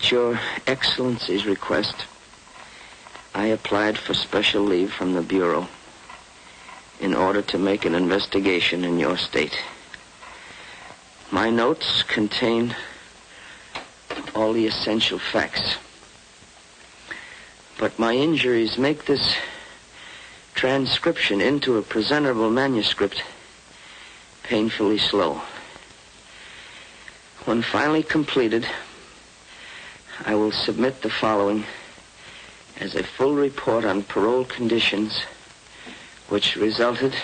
At your Excellency's request, I applied for special leave from the Bureau in order to make an investigation in your state. My notes contain all the essential facts. But my injuries make this transcription into a presentable manuscript painfully slow. When finally completed, I will submit the following as a full report on parole conditions which resulted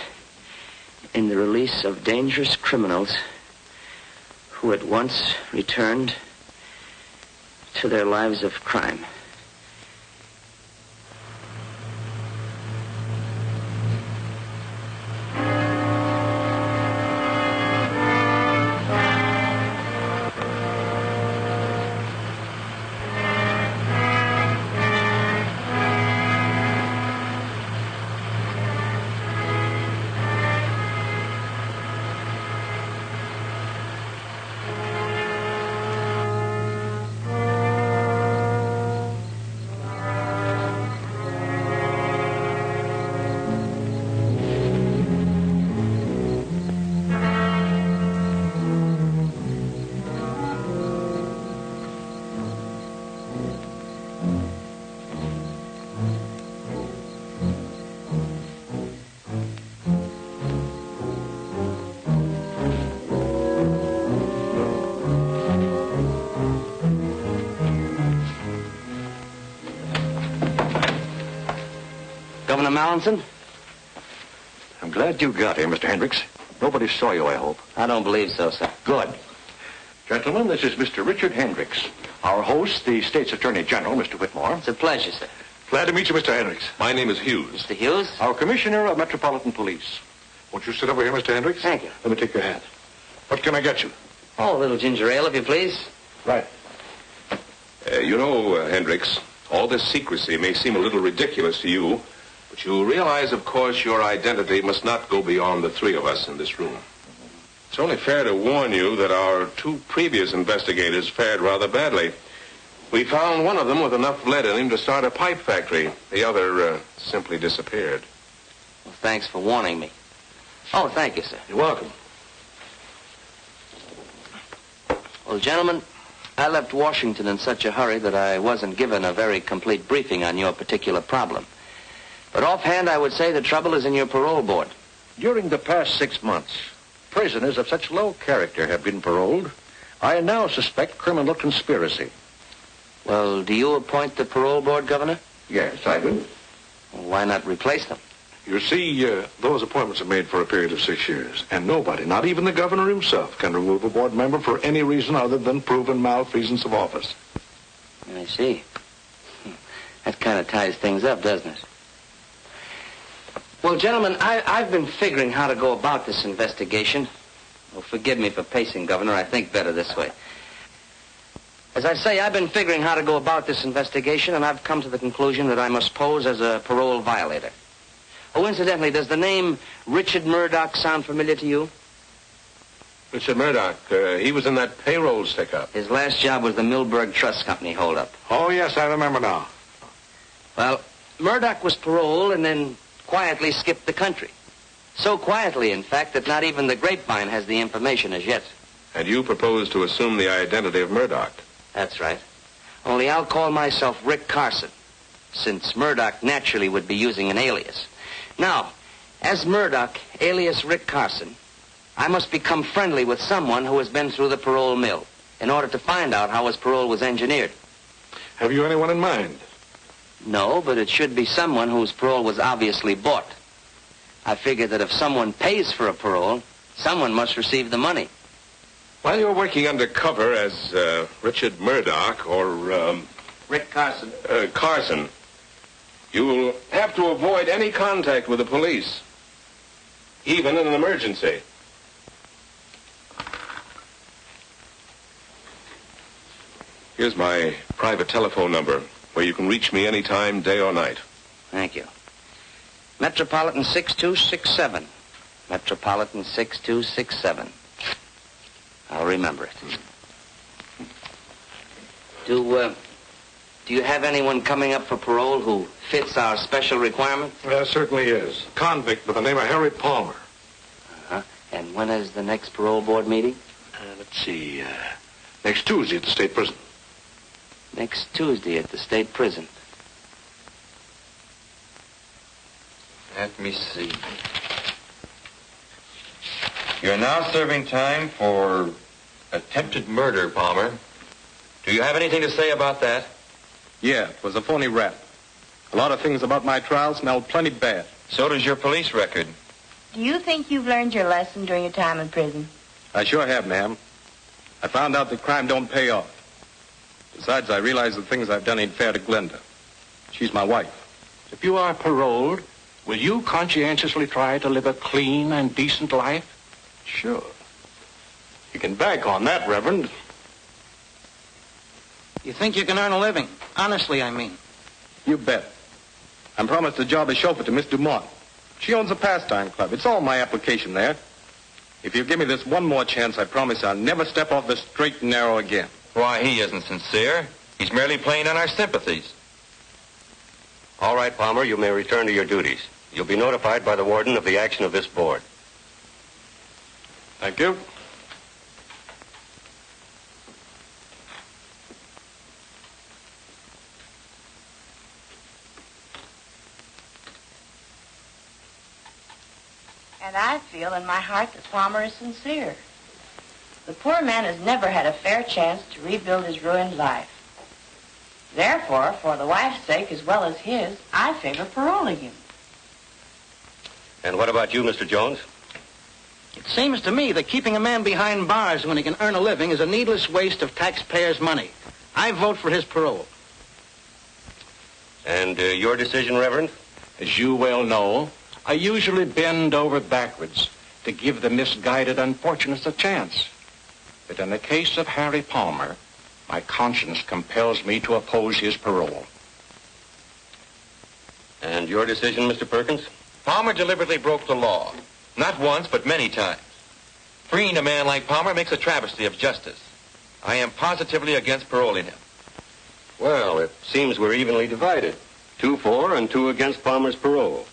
in the release of dangerous criminals who at once returned to their lives of crime. Governor Mallinson? I'm glad you got here, Mr. Hendricks. Nobody saw you, I hope. I don't believe so, sir. Good. Gentlemen, this is Mr. Richard Hendricks. Our host, the State's Attorney General, Mr. Whitmore. It's a pleasure, sir. Glad to meet you, Mr. Hendricks. My name is Hughes. Mr. Hughes? Our Commissioner of Metropolitan Police. Won't you sit over here, Mr. Hendricks? Thank you. Let me take your hat. What can I get you? Oh, a little ginger ale, if you please. Right. Hendricks, all this secrecy may seem a little ridiculous to you, but you realize, of course, your identity must not go beyond the three of us in this room. It's only fair to warn you that our two previous investigators fared rather badly. We found one of them with enough lead in him to start a pipe factory. The other simply disappeared. Well, thanks for warning me. Oh, thank you, sir. You're welcome. Well, gentlemen, I left Washington in such a hurry that I wasn't given a very complete briefing on your particular problem. But offhand, I would say the trouble is in your parole board. During the past 6 months, prisoners of such low character have been paroled. I now suspect criminal conspiracy. Well, do you appoint the parole board, Governor? Yes, I do. Well, why not replace them? You see, those appointments are made for a period of 6 years, and nobody, not even the governor himself, can remove a board member for any reason other than proven malfeasance of office. I see. That kind of ties things up, doesn't it? Well, gentlemen, I've been figuring how to go about this investigation. Well, forgive me for pacing, Governor. I think better this way. As I say, I've been figuring how to go about this investigation, and I've come to the conclusion that I must pose as a parole violator. Oh, incidentally, does the name Richard Murdoch sound familiar to you? Richard Murdoch, he was in that payroll stick-up. His last job was the Milberg Trust Company holdup. Oh, yes, I remember now. Well, Murdoch was paroled and then quietly skipped the country. So quietly, in fact, that not even the grapevine has the information as yet. And you propose to assume the identity of Murdoch? That's right. Only I'll call myself Rick Carson, since Murdoch naturally would be using an alias. Now, as Murdoch, alias Rick Carson, I must become friendly with someone who has been through the parole mill in order to find out how his parole was engineered. Have you anyone in mind? No, but it should be someone whose parole was obviously bought. I figure that if someone pays for a parole, someone must receive the money. While you're working undercover as Richard Murdoch or Rick Carson. Carson, you'll have to avoid any contact with the police, even in an emergency. Here's my private telephone number, where you can reach me anytime, day or night. Thank you. Metropolitan 6267. Metropolitan 6267. I'll remember it. Do you have anyone coming up for parole who fits our special requirements? There certainly is. Convict by the name of Harry Palmer. Uh-huh. And when is the next parole board meeting? Let's see. Next Tuesday at the state prison. Next Tuesday at the state prison. Let me see. You're now serving time for attempted murder, Palmer. Do you have anything to say about that? Yeah, it was a phony rap. A lot of things about my trial smelled plenty bad. So does your police record. Do you think you've learned your lesson during your time in prison? I sure have, ma'am. I found out that crime don't pay off. Besides, I realize the things I've done ain't fair to Glenda. She's my wife. If you are paroled, will you conscientiously try to live a clean and decent life? Sure. You can bank on that, Reverend. You think you can earn a living? Honestly, I mean. You bet. I'm promised a job as chauffeur to Miss Dumont. She owns a pastime club. It's all my application there. If you give me this one more chance, I promise I'll never step off the straight and narrow again. Why, he isn't sincere. He's merely playing on our sympathies. All right, Palmer, you may return to your duties. You'll be notified by the warden of the action of this board. Thank you. And I feel in my heart that Palmer is sincere. The poor man has never had a fair chance to rebuild his ruined life. Therefore, for the wife's sake as well as his, I favor paroling him. And what about you, Mr. Jones? It seems to me that keeping a man behind bars when he can earn a living is a needless waste of taxpayers' money. I vote for his parole. And your decision, Reverend? As you well know, I usually bend over backwards to give the misguided unfortunates a chance. But in the case of Harry Palmer, my conscience compels me to oppose his parole. And your decision, Mr. Perkins? Palmer deliberately broke the law. Not once, but many times. Freeing a man like Palmer makes a travesty of justice. I am positively against paroling him. Well, it seems we're evenly divided. 2 for and 2 against Palmer's parole.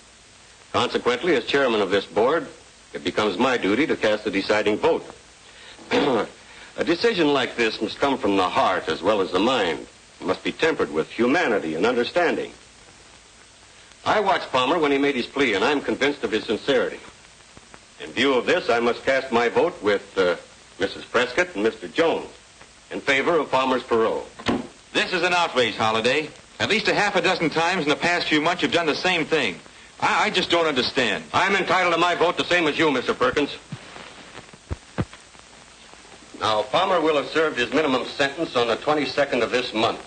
Consequently, as chairman of this board, it becomes my duty to cast the deciding vote. A decision like this must come from the heart as well as the mind. It must be tempered with humanity and understanding. I watched Palmer when he made his plea, and I'm convinced of his sincerity. In view of this, I must cast my vote with Mrs. Prescott and Mr. Jones in favor of Palmer's parole. This is an outrage, Holliday. At least a half a dozen times in the past few months you've done the same thing. I just don't understand. I'm entitled to my vote the same as you, Mr. Perkins. Now, Palmer will have served his minimum sentence on the 22nd of this month.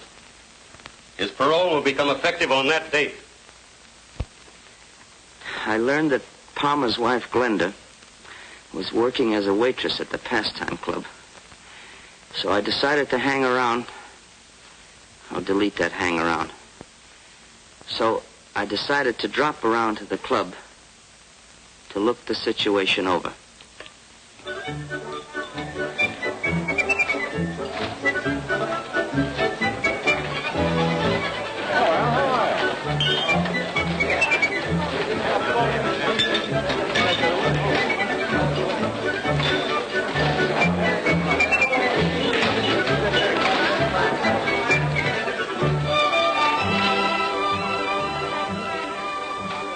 His parole will become effective on that date. I learned that Palmer's wife, Glenda, was working as a waitress at the pastime club. So I decided to hang around. I'll delete that hang around. So I decided to drop around to the club to look the situation over.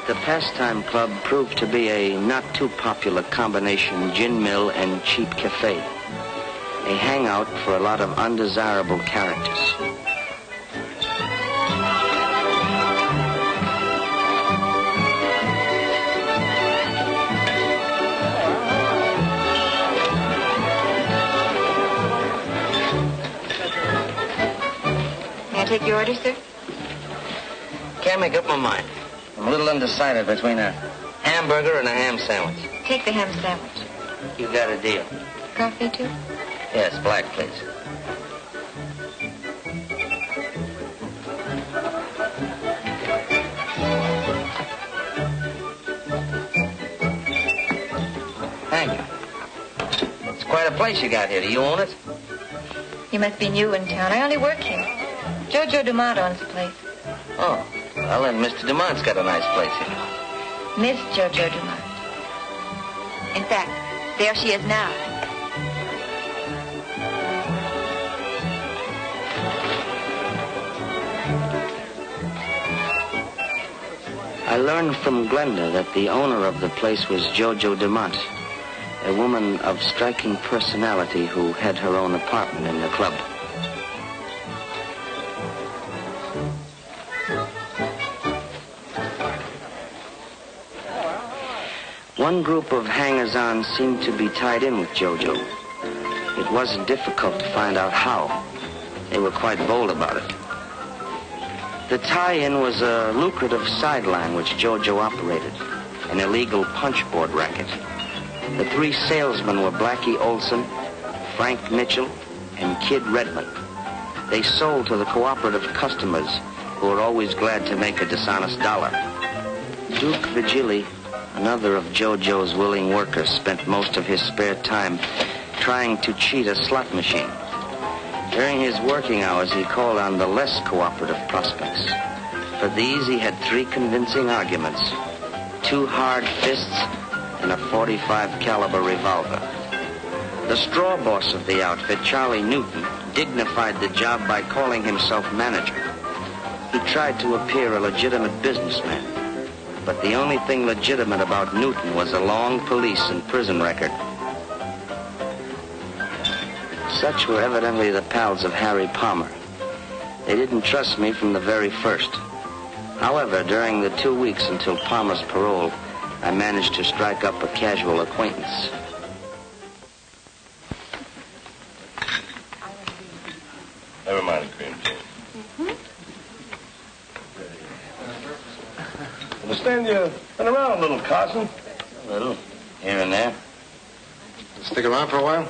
The Pastime Club proved to be a not too popular combination gin mill and cheap cafe. A hangout for a lot of undesirable characters. May I take your order, sir? Can't make up my mind. I'm a little undecided between a hamburger and a ham sandwich. Take the ham sandwich. You got a deal. Coffee, too? Yes, black, please. Thank you. It's quite a place you got here. Do you own it? You must be new in town. I only work here. Jojo Dumont owns the place. Oh, well, then Mr. Dumont's got a nice place here. Miss Jojo Dumont. In fact, there she is now. I learned from Glenda that the owner of the place was Jojo Dumont, a woman of striking personality who had her own apartment in the club. One group of hangers-on seemed to be tied in with Jojo. It wasn't difficult to find out how. They were quite bold about it. The tie-in was a lucrative sideline which Jojo operated, an illegal punchboard racket. The three salesmen were Blackie Olson, Frank Mitchell, and Kid Redmond. They sold to the cooperative customers who were always glad to make a dishonest dollar. Duke Vigili, another of Jojo's willing workers, spent most of his spare time trying to cheat a slot machine. During his working hours, he called on the less cooperative prospects. For these, he had 3 convincing arguments, 2 hard fists, and a .45 caliber revolver. The straw boss of the outfit, Charlie Newton, dignified the job by calling himself manager. He tried to appear a legitimate businessman, but the only thing legitimate about Newton was a long police and prison record. Such were evidently the pals of Harry Palmer. They didn't trust me from the very first. However, during the 2 weeks until Palmer's parole, I managed to strike up a casual acquaintance. Never mind, cream cheese. Understand you've been around a little, Carson. A little, here and there. Stick around for a while?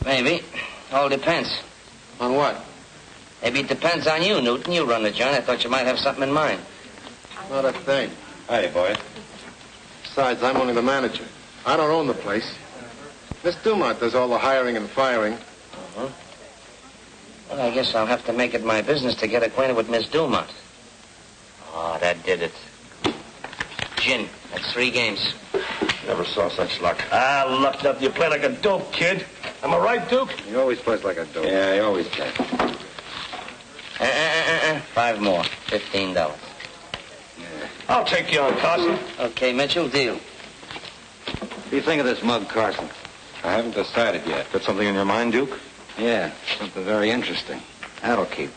Maybe. All depends. On what? Maybe it depends on you, Newton. You run the joint. I thought you might have something in mind. Not a thing. Hi, boy. Besides, I'm only the manager. I don't own the place. Miss Dumont does all the hiring and firing. Uh-huh. Well, I guess I'll have to make it my business to get acquainted with Miss Dumont. Oh, that did it. Gin. That's 3 games. Never saw such luck. Lucked up. You play like a dope, kid. Am I right, Duke? He always plays like a dope. Yeah, he always can. 5 more. $15. I'll take you on, Carson. Okay, Mitchell, deal. What do you think of this mug, Carson? I haven't decided yet. Got something in your mind, Duke? Yeah, something very interesting. That'll keep.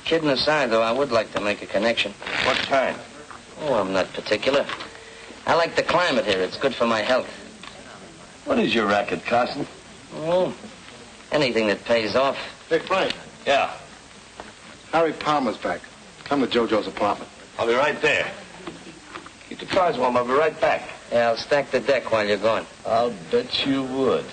Kidding aside, though, I would like to make a connection. What kind? Oh, I'm not particular. I like the climate here. It's good for my health. What is your racket, Carson? Oh, anything that pays off. Hey, Frank. Yeah. Harry Palmer's back. Come to Jojo's apartment. I'll be right there. Keep the cars warm. I'll be right back. Yeah, I'll stack the deck while you're gone. I'll bet you would.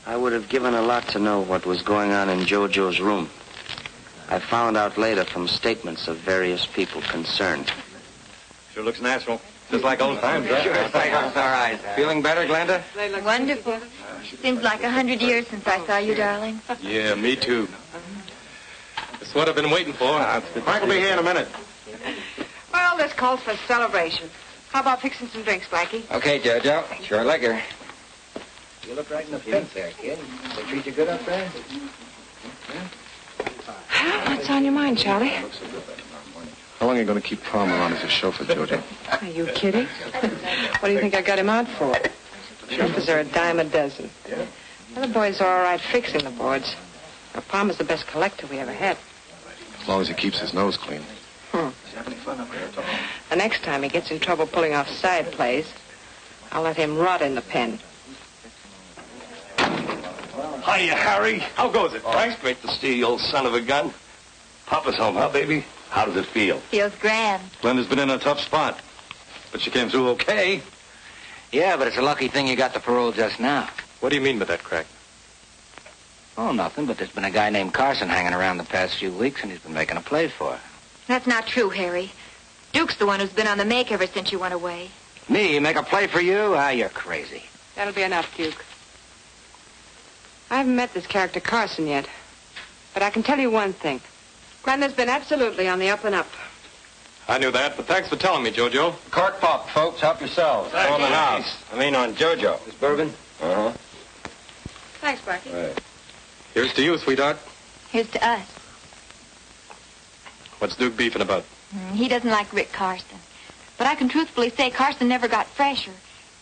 I would have given a lot to know what was going on in Jojo's room. I found out later from statements of various people concerned. Sure looks natural. Just like old times, right? Sure, it's like our eyes. Feeling better, Glenda? Wonderful. Seems like 100 years since I saw you, darling. Yeah, me too. That's what I've been waiting for. Frank will be here in a minute. Well, this calls for celebration. How about fixing some drinks, Blackie? Okay, Jojo. Sure liquor. You look right in the face there, kid. They treat you good up there? What's on your mind, Charlie? How long are you going to keep Palmer on as a chauffeur, Jojo? Are you kidding? What do you think I got him out for? Chauffeurs are a dime a dozen. The other boys are all right fixing the boards. Now, Palmer's the best collector we ever had. As long as he keeps his nose clean. The next time he gets in trouble pulling off side plays, I'll let him rot in the pen. Hiya, Harry. How goes it, Frank? Oh, great to see you, old son of a gun. Papa's home, huh, baby? How does it feel? Feels grand. Glenda's been in a tough spot, but she came through okay. Yeah, but it's a lucky thing you got the parole just now. What do you mean by that, Crack? Oh, nothing, but there's been a guy named Carson hanging around the past few weeks, and he's been making a play for her. That's not true, Harry. Duke's the one who's been on the make ever since you went away. Me? Make a play for you? Ah, you're crazy. That'll be enough, Duke. I haven't met this character Carson yet. But I can tell you one thing. Glenda's been absolutely on the up and up. I knew that, but thanks for telling me, Jojo. Cork pop, folks. Help yourselves. On the house. I mean on Jojo. This bourbon? Uh-huh. Thanks, Barky. Right. Here's to you, sweetheart. Here's to us. What's Duke beefing about? He doesn't like Rick Carson. But I can truthfully say Carson never got fresher.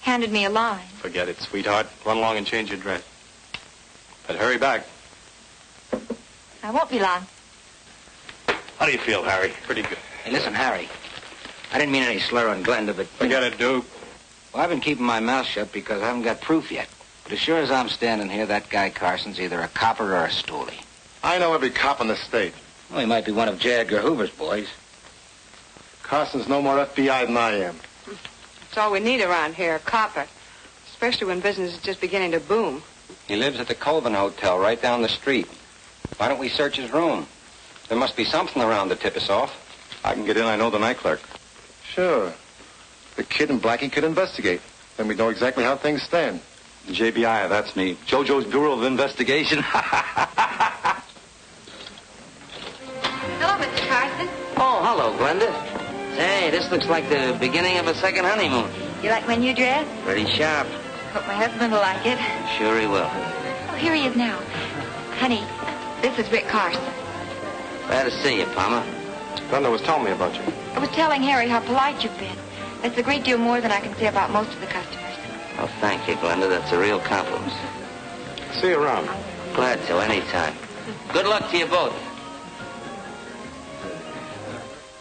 Handed me a line. Forget it, sweetheart. Run along and change your dress. But hurry back. I won't be long. How do you feel, Harry? Pretty good. Hey, listen, Harry. I didn't mean any slur on Glenda, but... Forget it, Duke. Well, I've been keeping my mouth shut because I haven't got proof yet. But as sure as I'm standing here, that guy Carson's either a copper or a stoolie. I know every cop in the state. Well, he might be one of J. Edgar Hoover's boys. Carson's no more FBI than I am. That's all we need around here, a copper. Especially when business is just beginning to boom. He lives at the Colvin Hotel right down the street. Why don't we search his room? There must be something around to tip us off. I can get in. I know the night clerk. Sure. The kid and Blackie could investigate. Then we'd know exactly how things stand. JBI, that's me. JoJo's Bureau of Investigation. Hello, Mr. Carson. Oh, hello, Glenda. Say, this looks like the beginning of a second honeymoon. You like my new dress? Pretty sharp. Hope my husband will like it. Sure he will. Oh, here he is now. Honey, this is Rick Carson. Glad to see you, Palmer. Glenda was telling me about you. I was telling Harry how polite you've been. That's a great deal more than I can say about most of the customers. Oh, thank you, Glenda. That's a real compliment. See you around. Glad to, anytime. Good luck to you both.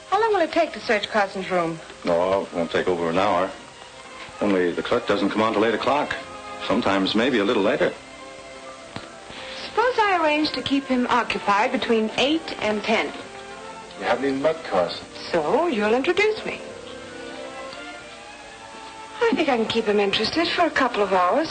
How long will it take to search Carson's room? No, it won't take over an hour. Only the clerk doesn't come on till 8 o'clock. Sometimes maybe a little later. Suppose I arrange to keep him occupied between 8 and 10. You haven't even met Carson. So you'll introduce me. I think I can keep him interested for a couple of hours.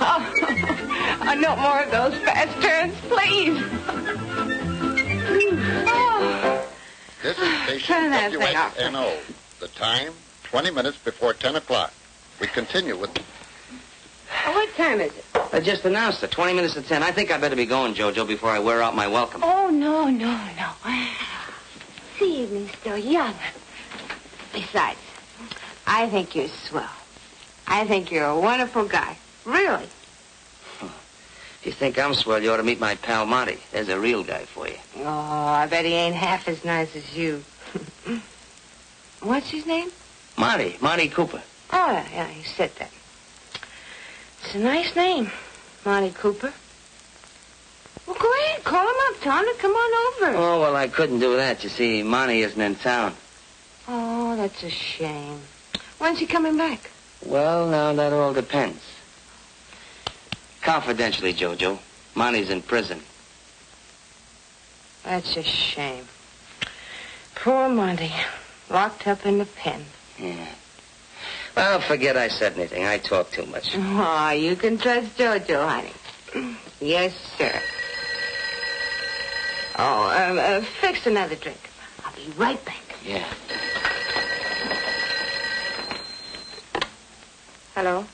Oh, no more of those fast turns, please. Oh. This is station Turn that thing off. WXNO. The time, 20 minutes before 10 o'clock. We continue with... What time is it? I just announced it, 20 minutes to 10. I think I better be going, Jojo, before I wear out my welcome. Oh, no. The evening's still young. Besides, I think you're swell. I think you're a wonderful guy. Really. If you think I'm swell, you ought to meet my pal Monty. There's a real guy for you. Oh, I bet he ain't half as nice as you. What's his name? Monty Cooper. Oh, yeah, you said that. It's a nice name, Monty Cooper. Well, go ahead, call him up. Tell him to come on over. Oh, well, I couldn't do that. You see, Monty isn't in town. Oh, that's a shame. When's he coming back? Well, now, that all depends. Confidentially, Jojo, Monty's in prison. That's a shame. Poor Monty, locked up in the pen. Yeah. Well, forget I said anything. I talk too much. Oh, you can trust Jojo, honey. Yes, sir. Oh, fix another drink. I'll be right back. Yeah. Hello?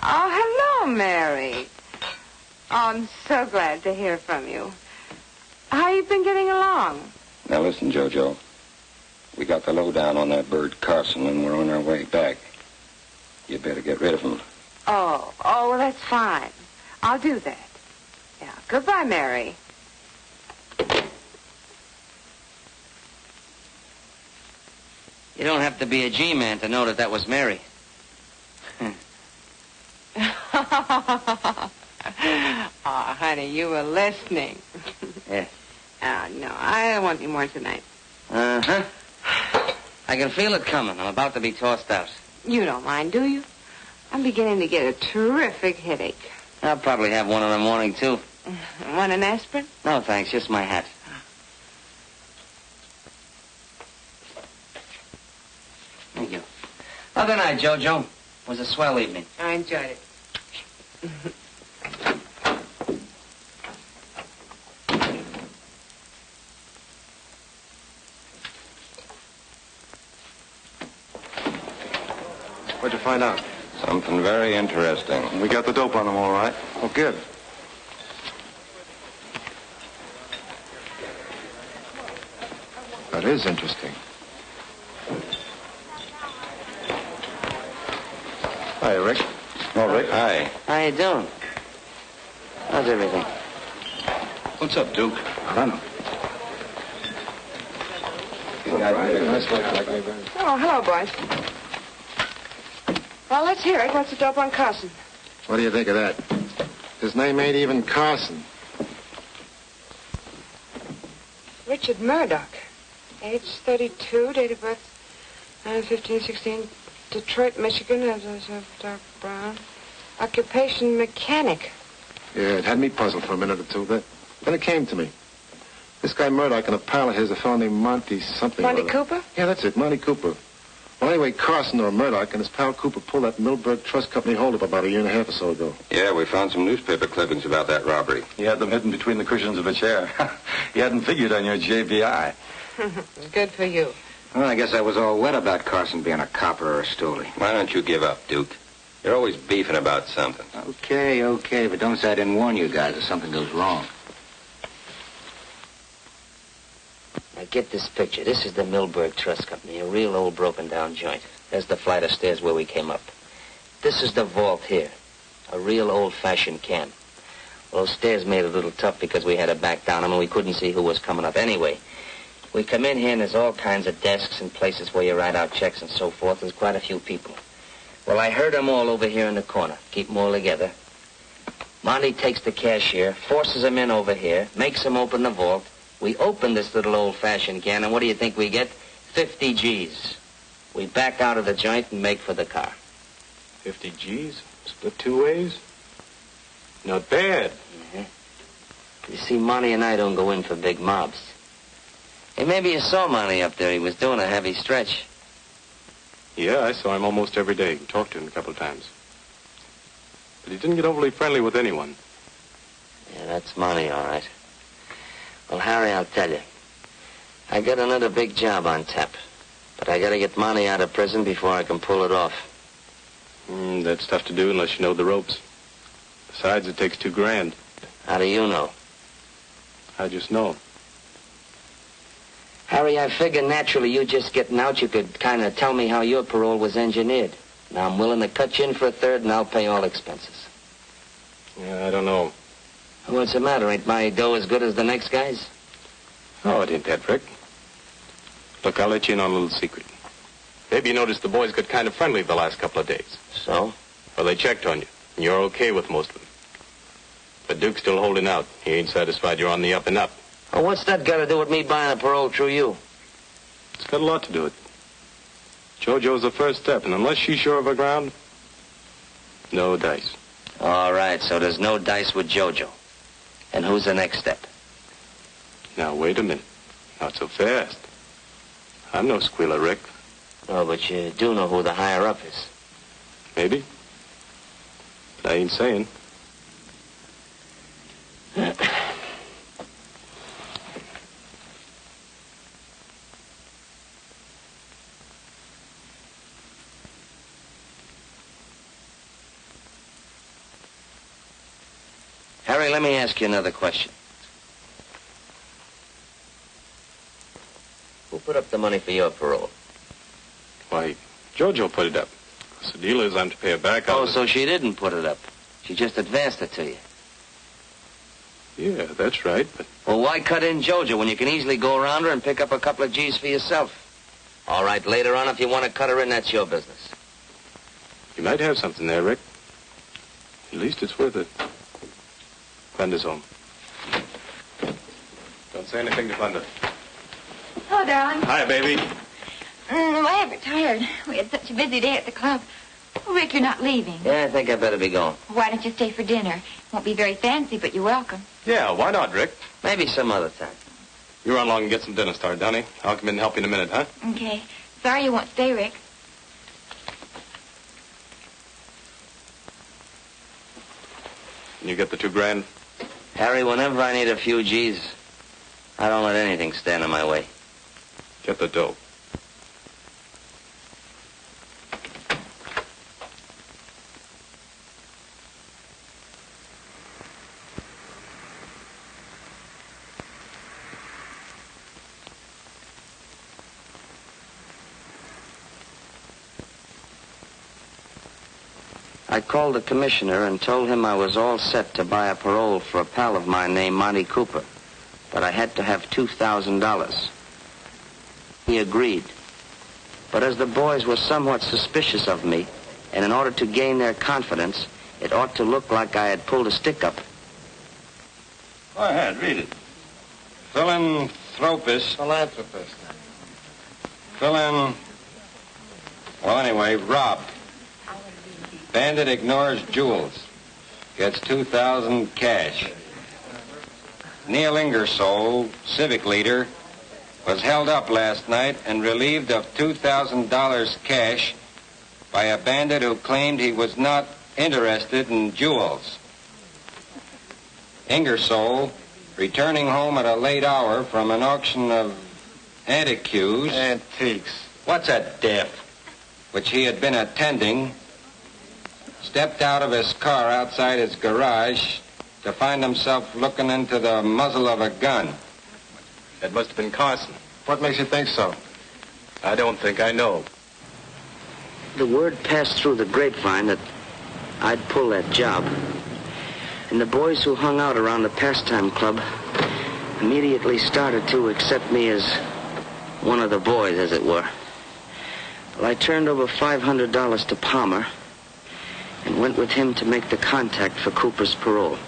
Oh, hello, Mary. Oh, I'm so glad to hear from you. How you been getting along? Now listen, Jojo. We got the lowdown on that bird Carson, and we're on our way back. You better get rid of him. Oh, well, that's fine. I'll do that. Yeah, goodbye, Mary. You don't have to be a G-man to know that was Mary. Oh, honey, you were listening. Yeah. Oh, no, I don't want any more tonight. Uh-huh. I can feel it coming. I'm about to be tossed out. You don't mind, do you? I'm beginning to get a terrific headache. I'll probably have one in the morning, too. Want an aspirin? No, thanks. Just my hat. Thank you. Oh, good night, Jojo. It was a swell evening. I enjoyed it. What'd you find out? Something very interesting. We got the dope on them all right. Oh, good. That is interesting. Hi, Rick. Oh, Rick. Hi. How you doing? How's everything? What's up, Duke? I don't know. Oh, hello, boys. Well, let's hear it. What's the dope on Carson? What do you think of that? His name ain't even Carson. Richard Murdoch. Age 32, date of birth 9/15/16, Detroit, Michigan, as dark brown. Occupation mechanic. Yeah, it had me puzzled for a minute or two. Then it came to me. This guy Murdoch and a pal of his, a fellow named Monty something. Monty Cooper? Yeah, that's it, Monty Cooper. Well, anyway, Carson or Murdoch and his pal Cooper pulled that Millburg Trust Company holdup about a year and a half or so ago. Yeah, we found some newspaper clippings about that robbery. He had them hidden between the cushions of a chair. He hadn't figured on your JPI. Good for you. Well, I guess I was all wet about Carson being a copper or a stoolie. Why don't you give up, Duke? You're always beefing about something. Okay, but don't say I didn't warn you guys if something goes wrong. Now, get this picture. This is the Millburg Trust Company, a real old broken-down joint. There's the flight of stairs where we came up. This is the vault here, a real old-fashioned camp. Well, those stairs made it a little tough because we had to back down them and we couldn't see who was coming up anyway. We come in here and there's all kinds of desks and places where you write out checks and so forth. There's quite a few people. Well, I heard them all over here in the corner. Keep them all together. Monty takes the cashier, forces him in over here, makes him open the vault. We open this little old-fashioned can, and what do you think we get? 50 G's. We back out of the joint and make for the car. 50 G's? Split two ways? Not bad. Mm-hmm. You see, Monty and I don't go in for big mobs. Hey, maybe you saw Monty up there. He was doing a heavy stretch. Yeah, I saw him almost every day. Talked to him a couple of times. But he didn't get overly friendly with anyone. Yeah, that's Monty, all right. Well, Harry, I'll tell you. I got another big job on tap. But I gotta get Monty out of prison before I can pull it off. That's tough to do unless you know the ropes. Besides, it takes $2,000. How do you know? I just know. Harry, I figure naturally you just getting out, you could kind of tell me how your parole was engineered. Now, I'm willing to cut you in for a third, and I'll pay all expenses. Yeah, I don't know. What's the matter? Ain't my dough as good as the next guy's? Oh, it ain't that, Rick. Look, I'll let you in on a little secret. Maybe you noticed the boys got kind of friendly the last couple of days. So? Well, they checked on you, and you're okay with most of them. But Duke's still holding out. He ain't satisfied you're on the up and up. Well, what's that got to do with me buying a parole through you? It's got a lot to do with it. JoJo's the first step, and unless she's sure of her ground, no dice. All right, so there's no dice with JoJo. And who's the next step? Now, wait a minute. Not so fast. I'm no squealer, Rick. Oh, but you do know who the higher-up is. Maybe. But I ain't saying. Harry, let me ask you another question. Who put up the money for your parole? Why, JoJo put it up. So the deal is I'm to pay her back. Oh, so she didn't put it up. She just advanced it to you. Yeah, that's right, but... Well, why cut in JoJo when you can easily go around her and pick up a couple of G's for yourself? All right, later on, if you want to cut her in, that's your business. You might have something there, Rick. At least it's worth it. Glenda's home. Don't say anything to Glenda. Hello, darling. Hi, baby. Why ever tired? We had such a busy day at the club. Oh, Rick, you're not leaving. Yeah, I think I better be going. Why don't you stay for dinner? Won't be very fancy, but you're welcome. Yeah, why not, Rick? Maybe some other time. You run along and get some dinner started, Donnie. I'll come in and help you in a minute, huh? Okay. Sorry you won't stay, Rick. Can you get the $2,000? Harry, whenever I need a few G's, I don't let anything stand in my way. Get the dope. I called the commissioner and told him I was all set to buy a parole for a pal of mine named Monty Cooper, but I had to have $2,000. He agreed. But as the boys were somewhat suspicious of me, and in order to gain their confidence, it ought to look like I had pulled a stick-up. Go ahead, read it. Philanthropist. Well, anyway, robbed. Bandit ignores jewels. Gets $2,000 cash. Neil Ingersoll, civic leader, was held up last night and relieved of $2,000 cash by a bandit who claimed he was not interested in jewels. Ingersoll, returning home at a late hour from an auction of antiques. What's a diff? Which he had been attending, stepped out of his car outside his garage to find himself looking into the muzzle of a gun. That must have been Carson. What makes you think so? I don't think I know. The word passed through the grapevine that I'd pull that job. And the boys who hung out around the pastime club immediately started to accept me as one of the boys, as it were. Well, I turned over $500 to Palmer and went with him to make the contact for Cooper's parole.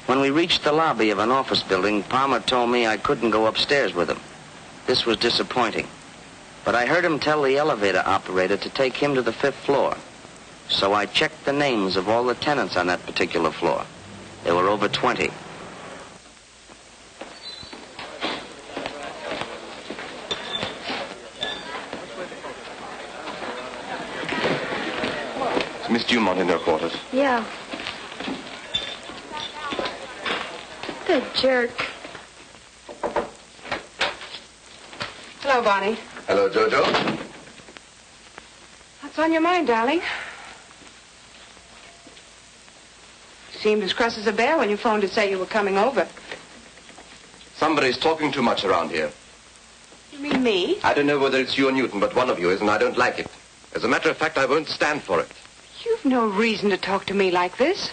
When we reached the lobby of an office building, Palmer told me I couldn't go upstairs with him. This was disappointing. But I heard him tell the elevator operator to take him to the 5th floor. So I checked the names of all the tenants on that particular floor. There were over 20. Miss Dumont in her quarters. Yeah. The jerk. Hello, Barney. Hello, Jojo. What's on your mind, darling? You seemed as cross as a bear when you phoned to say you were coming over. Somebody's talking too much around here. You mean me? I don't know whether it's you or Newton, but one of you is, and I don't like it. As a matter of fact, I won't stand for it. You've no reason to talk to me like this.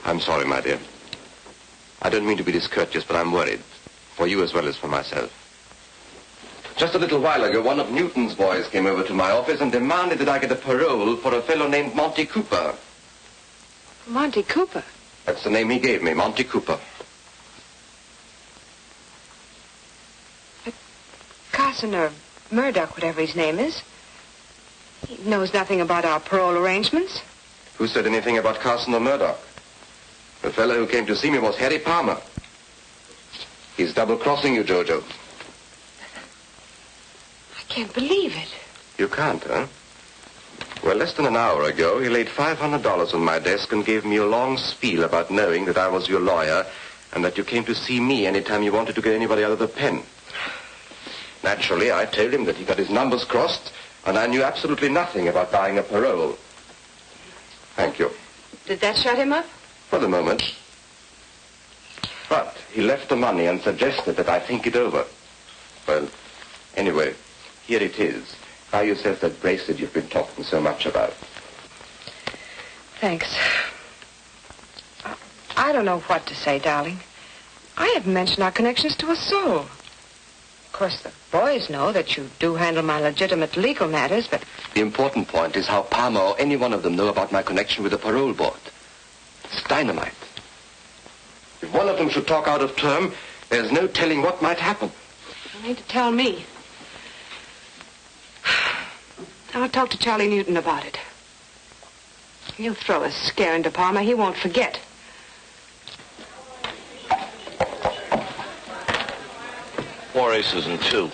I'm sorry, my dear. I don't mean to be discourteous, but I'm worried. For you as well as for myself. Just a little while ago, one of Newton's boys came over to my office and demanded that I get a parole for a fellow named Monty Cooper. Monty Cooper? That's the name he gave me, Monty Cooper. But Carson or Murdoch, whatever his name is, he knows nothing about our parole arrangements. Who said anything about Carson or Murdoch? The fellow who came to see me was Harry Palmer. He's double-crossing you, Jojo. I can't believe it. You can't, huh? Well, less than an hour ago, he laid $500 on my desk and gave me a long spiel about knowing that I was your lawyer and that you came to see me anytime you wanted to get anybody out of the pen. Naturally, I told him that he got his numbers crossed and I knew absolutely nothing about buying a parole. Thank you. Did that shut him up? For the moment. But he left the money and suggested that I think it over. Well, anyway, here it is. Buy yourself that bracelet you've been talking so much about. Thanks. I don't know what to say, darling. I haven't mentioned our connections to a soul. Of course, the boys know that you do handle my legitimate legal matters, but... The important point is how Palmer or any one of them know about my connection with the parole board. It's dynamite. If one of them should talk out of term, there's no telling what might happen. You need to tell me. I'll talk to Charlie Newton about it. He'll throw a scare into Palmer. He won't forget. Four aces and two.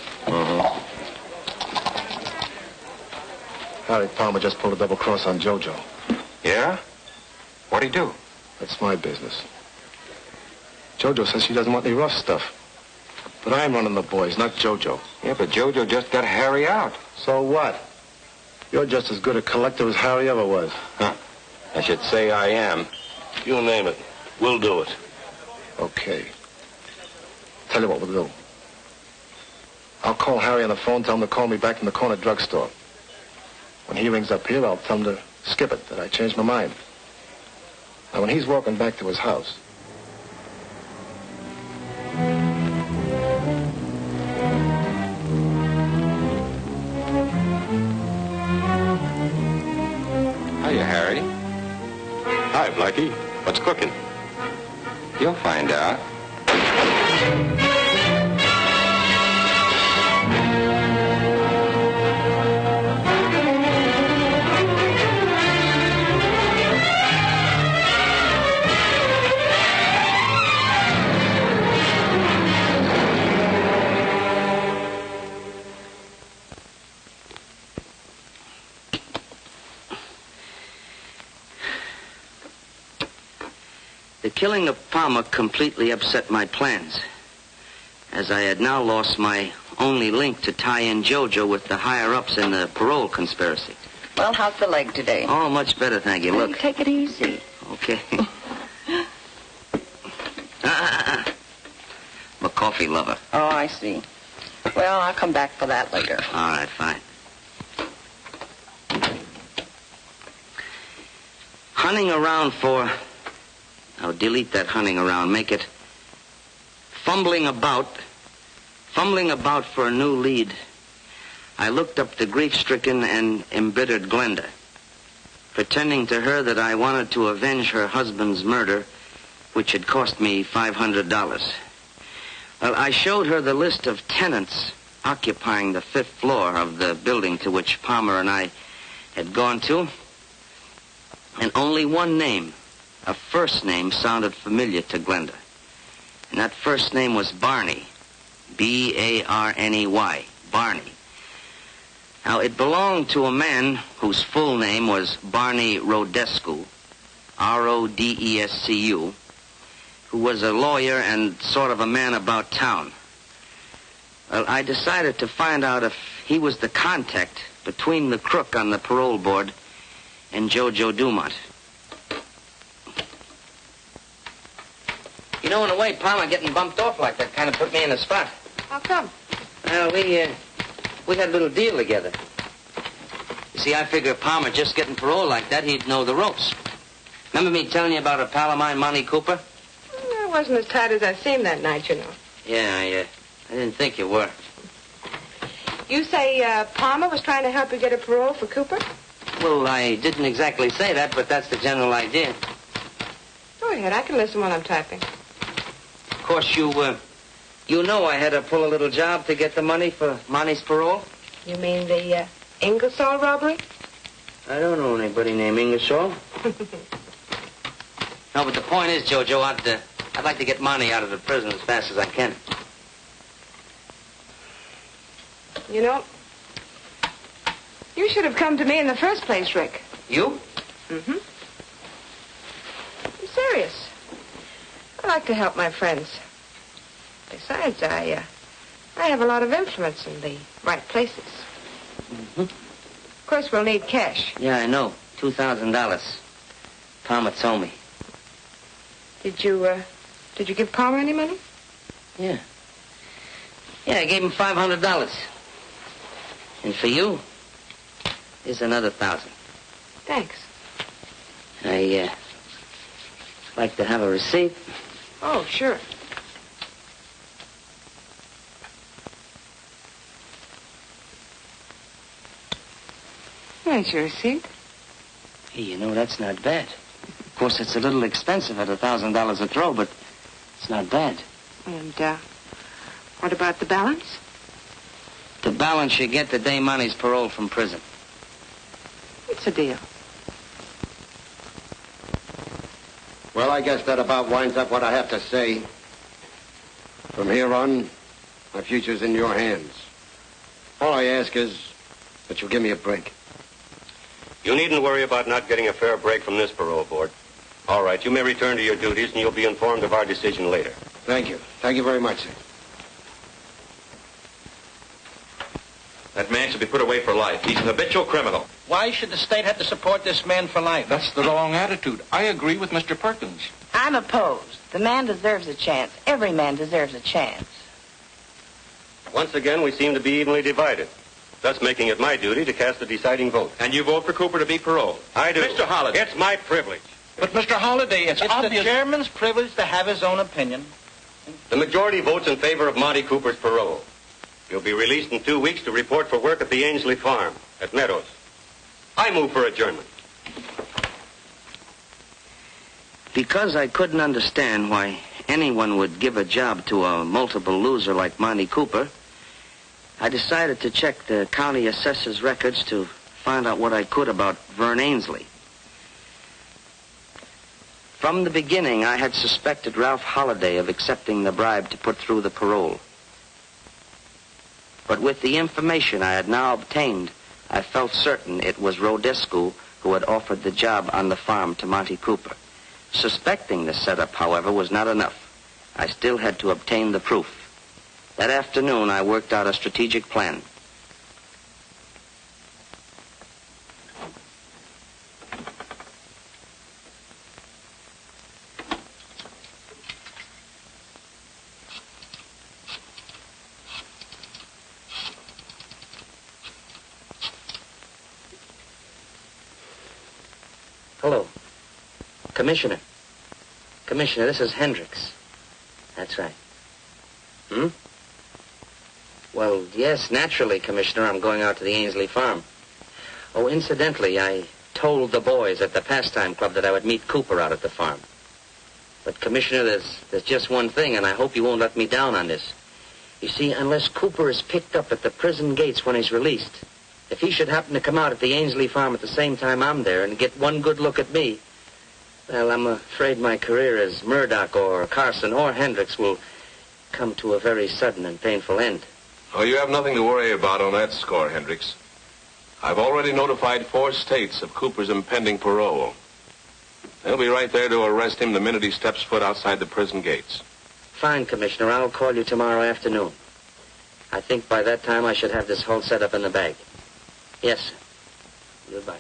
Harry Palmer just pulled a double cross on JoJo. Yeah? What'd he do? That's my business. JoJo says she doesn't want any rough stuff. But I'm running the boys, not JoJo. Yeah, but JoJo just got Harry out. So what? You're just as good a collector as Harry ever was. Huh. I should say I am. You name it. We'll do it. Okay. Tell you what we'll do. I'll call Harry on the phone, tell him to call me back from the corner drugstore. When he rings up here, I'll tell him to skip it, that I changed my mind. Now, when he's walking back to his house... Hiya, Harry. Hi, Blackie. What's cooking? You'll find out. The killing of Palmer completely upset my plans, as I had now lost my only link to tie in JoJo with the higher-ups in the parole conspiracy. Well, how's the leg today? Oh, much better, thank you. Look. Take it easy. Okay. I'm a coffee lover. Oh, I see. Well, I'll come back for that later. All right, fine. Hunting around for... Now, delete that hunting around. Make it fumbling about for a new lead. I looked up the grief-stricken and embittered Glenda, pretending to her that I wanted to avenge her husband's murder, which had cost me $500. Well, I showed her the list of tenants occupying the 5th floor of the building to which Palmer and I had gone to, and only one name, a first name, sounded familiar to Glenda. And that first name was Barney. B-A-R-N-E-Y. Barney. Now, it belonged to a man whose full name was Barney Rodescu, R-O-D-E-S-C-U, who was a lawyer and sort of a man about town. Well, I decided to find out if he was the contact between the crook on the parole board and JoJo Dumont. You know, in a way, Palmer getting bumped off like that kind of put me in a spot. How come? Well, we had a little deal together. You see, I figure Palmer just getting parole like that, he'd know the ropes. Remember me telling you about a pal of mine, Monty Cooper? I wasn't as tight as I seemed that night, you know. Yeah, I didn't think you were. You say Palmer was trying to help you get a parole for Cooper? Well, I didn't exactly say that, but that's the general idea. Go ahead, I can listen while I'm typing. Of course, you know I had to pull a little job to get the money for Monty's parole? You mean the Ingersoll robbery? I don't know anybody named Ingersoll. No, but the point is, JoJo, I'd like to get Monty out of the prison as fast as I can. You know, you should have come to me in the first place, Rick. You? Mm-hmm. I'm serious. I like to help my friends. Besides, I have a lot of influence in the right places. Mm-hmm. Of course, we'll need cash. Yeah, I know. $2,000. Palmer told me. Did you give Palmer any money? Yeah. Yeah, I gave him $500. And for you, here's another 1,000. Thanks. I like to have a receipt. Oh, sure. Here's your receipt. Hey, you know, that's not bad. Of course, it's a little expensive at $1,000 a throw, but it's not bad. And, what about the balance? The balance you get the day Monty's paroled from prison. It's a deal. Well, I guess that about winds up what I have to say. From here on, my future's in your hands. All I ask is that you give me a break. You needn't worry about not getting a fair break from this parole board. All right, you may return to your duties, and you'll be informed of our decision later. Thank you. Thank you very much, sir. That man should be put away for life. He's an habitual criminal. Why should the state have to support this man for life? That's the wrong attitude. I agree with Mr. Perkins. I'm opposed. The man deserves a chance. Every man deserves a chance. Once again, we seem to be evenly divided, thus making it my duty to cast the deciding vote. And you vote for Cooper to be paroled? I do. Mr. Holliday. It's my privilege. But, Mr. Holliday, it's obvious... the chairman's privilege to have his own opinion. The majority votes in favor of Monty Cooper's parole. He'll be released in 2 weeks to report for work at the Ainsley farm at Meadows. I move for adjournment. Because I couldn't understand why anyone would give a job to a multiple loser like Monty Cooper, I decided to check the county assessor's records to find out what I could about Vern Ainsley. From the beginning, I had suspected Ralph Holliday of accepting the bribe to put through the parole. But with the information I had now obtained, I felt certain it was Rodescu who had offered the job on the farm to Monty Cooper. Suspecting the setup, however, was not enough. I still had to obtain the proof. That afternoon, I worked out a strategic plan. Hello. Commissioner. Commissioner, this is Hendricks. That's right. Well, yes, naturally, Commissioner, I'm going out to the Ainsley farm. Oh, incidentally, I told the boys at the pastime club that I would meet Cooper out at the farm. But, Commissioner, there's just one thing, and I hope you won't let me down on this. You see, unless Cooper is picked up at the prison gates when he's released, if he should happen to come out at the Ainsley farm at the same time I'm there and get one good look at me, well, I'm afraid my career as Murdoch or Carson or Hendricks will come to a very sudden and painful end. Oh, you have nothing to worry about on that score, Hendricks. I've already notified 4 states of Cooper's impending parole. They'll be right there to arrest him the minute he steps foot outside the prison gates. Fine, Commissioner. I'll call you tomorrow afternoon. I think by that time I should have this whole setup in the bag. Yes, sir. Goodbye.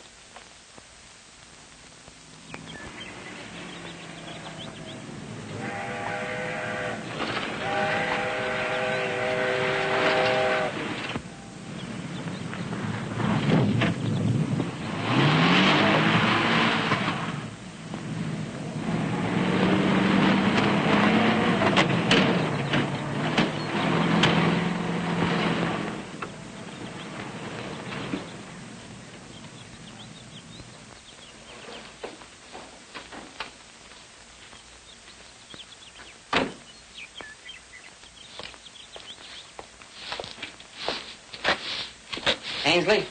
Ainsley?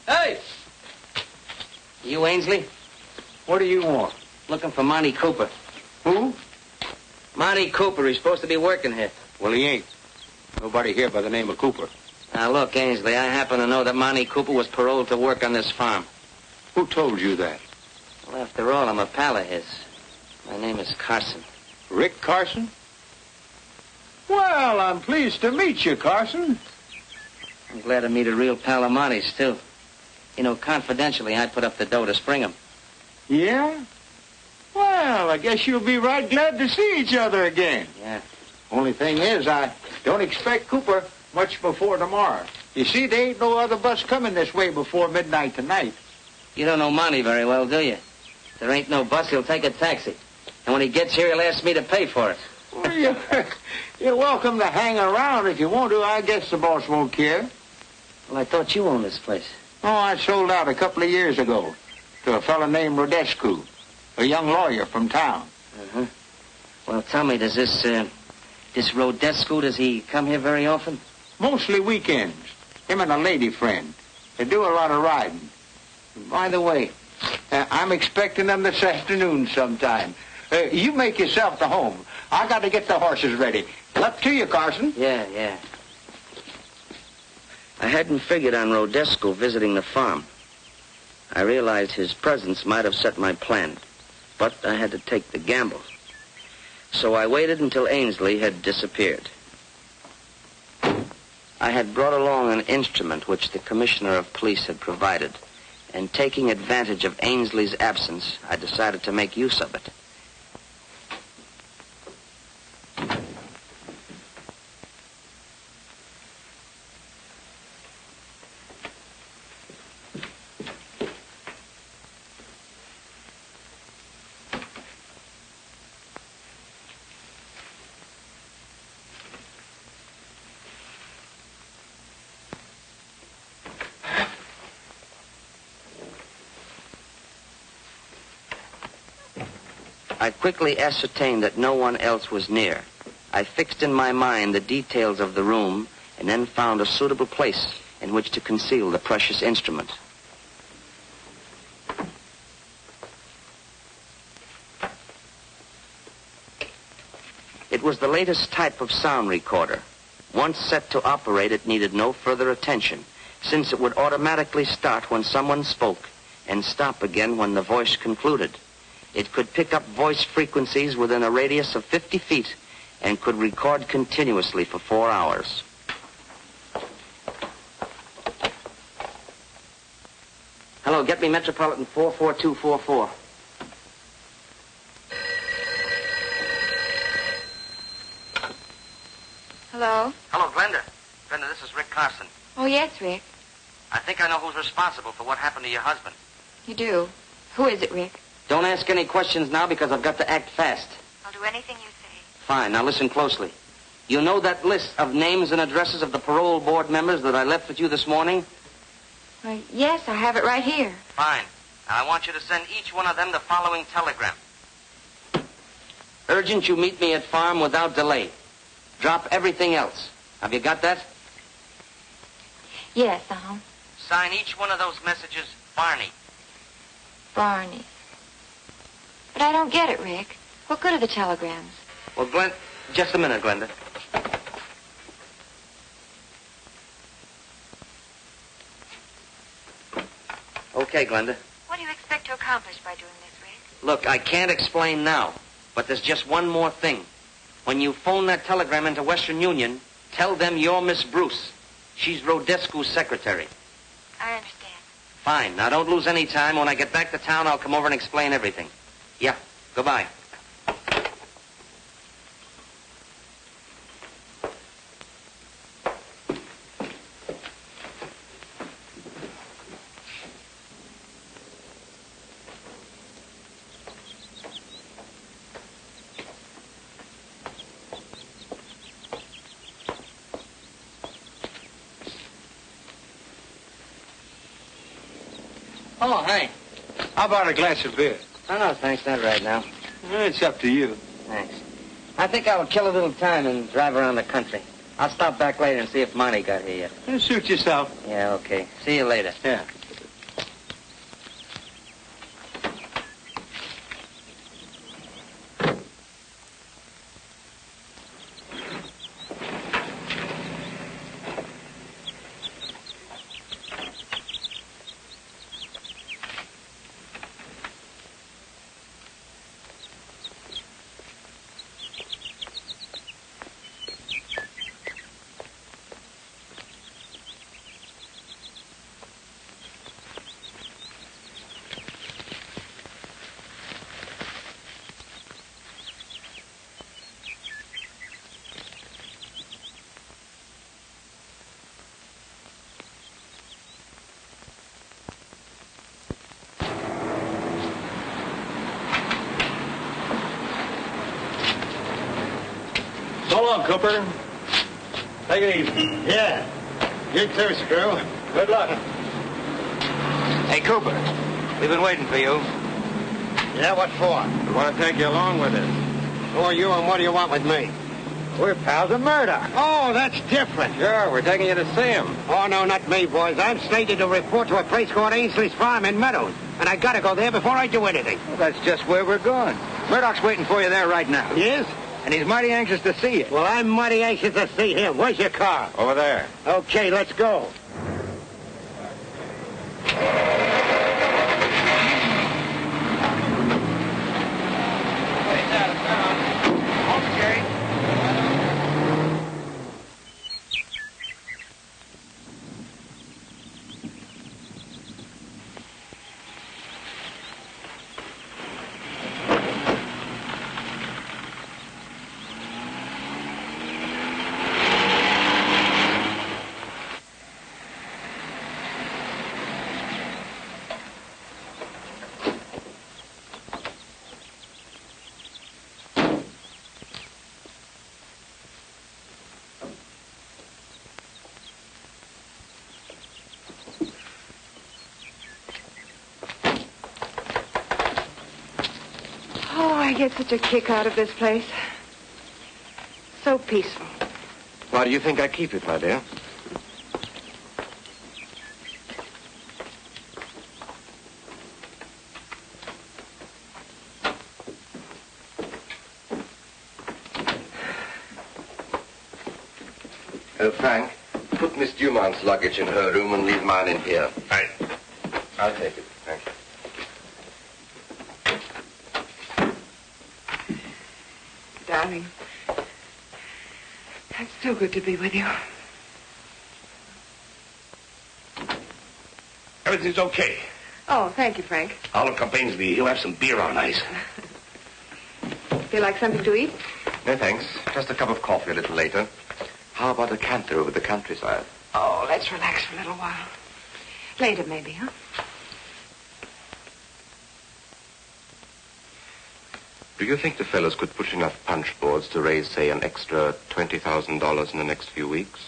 Hey! You Ainsley? What do you want? Looking for Monty Cooper. Who? Monty Cooper. He's supposed to be working here. Well, he ain't. Nobody here by the name of Cooper. Now, look, Ainsley, I happen to know that Monty Cooper was paroled to work on this farm. Who told you that? Well, after all, I'm a pal of his. My name is Carson. Rick Carson? Well, I'm pleased to meet you, Carson. I'm glad to meet a real pal of Monty's, too. You know, confidentially, I put up the dough to spring him. Yeah? Well, I guess you'll be right glad to see each other again. Yeah. Only thing is, I don't expect Cooper much before tomorrow. You see, there ain't no other bus coming this way before midnight tonight. You don't know Monty very well, do you? If there ain't no bus, he'll take a taxi. And when he gets here, he'll ask me to pay for it. Well, you're welcome to hang around if you want to. I guess the boss won't care. Well, I thought you owned this place. Oh, I sold out a couple of years ago to a fellow named Rodescu, a young lawyer from town. Uh-huh. Well, tell me, does this Rodescu, does he come here very often? Mostly weekends. Him and a lady friend. They do a lot of riding. By the way, I'm expecting them this afternoon sometime. You make yourself to home. I got to get the horses ready. Up to you, Carson. Yeah. I hadn't figured on Rodescu visiting the farm. I realized his presence might have set my plan, but I had to take the gamble. So I waited until Ainsley had disappeared. I had brought along an instrument which the commissioner of police had provided, and taking advantage of Ainsley's absence, I decided to make use of it. I quickly ascertained that no one else was near. I fixed in my mind the details of the room and then found a suitable place in which to conceal the precious instrument. It was the latest type of sound recorder. Once set to operate, it needed no further attention, since it would automatically start when someone spoke and stop again when the voice concluded. It could pick up voice frequencies within a radius of 50 feet and could record continuously for 4 hours. Hello, get me Metropolitan 44244. Hello? Hello, Glenda. Glenda, this is Rick Carson. Oh, yes, Rick. I think I know who's responsible for what happened to your husband. You do? Who is it, Rick? Don't ask any questions now because I've got to act fast. I'll do anything you say. Fine. Now listen closely. You know that list of names and addresses of the parole board members that I left with you this morning? Why, yes, I have it right here. Fine. Now I want you to send each one of them the following telegram. Urgent you meet me at farm without delay. Drop everything else. Have you got that? Yes, Sign each one of those messages Barney. Barney. But I don't get it, Rick. What good are the telegrams? Well, Glenn, just a minute, Glenda. Okay, Glenda. What do you expect to accomplish by doing this, Rick? Look, I can't explain now, but there's just one more thing. When you phone that telegram into Western Union, tell them you're Miss Bruce. She's Rodescu's secretary. I understand. Fine. Now, don't lose any time. When I get back to town, I'll come over and explain everything. Yeah. Goodbye. Oh, hey. How about a glass of beer? Oh, no, thanks. Not right now. It's up to you. Thanks. I think I'll kill a little time and drive around the country. I'll stop back later and see if Monty got here yet. Suit yourself. Yeah, okay. See you later. Yeah. So long, Cooper. Take it easy. Yeah. You too, Screw. Good luck. Hey, Cooper. We've been waiting for you. Yeah, what for? We want to take you along with us. Who are you and what do you want with me? We're pals of Murdoch. Oh, that's different. Sure, we're taking you to see him. Oh, no, not me, boys. I'm slated to report to a place called Ainsley's Farm in Meadows. And I gotta go there before I do anything. Well, that's just where we're going. Murdoch's waiting for you there right now. He is? And he's mighty anxious to see you. Well, I'm mighty anxious to see him. Where's your car? Over there. Okay, let's go. get such a kick out of this place. So peaceful. Why do you think I keep it, my dear? Frank, put Miss Dumont's luggage in her room and leave mine in here. Right. I'll take it. Thank you. Darling, it's so good to be with you. Everything's okay. Oh, thank you, Frank. Olive complains me. He'll have some beer on ice. Feel like something to eat? No, thanks. Just a cup of coffee a little later. How about a canter over the countryside? Oh, let's relax for a little while. Later, maybe, huh? Do you think the fellows could push enough punch boards to raise, say, an extra $20,000 in the next few weeks?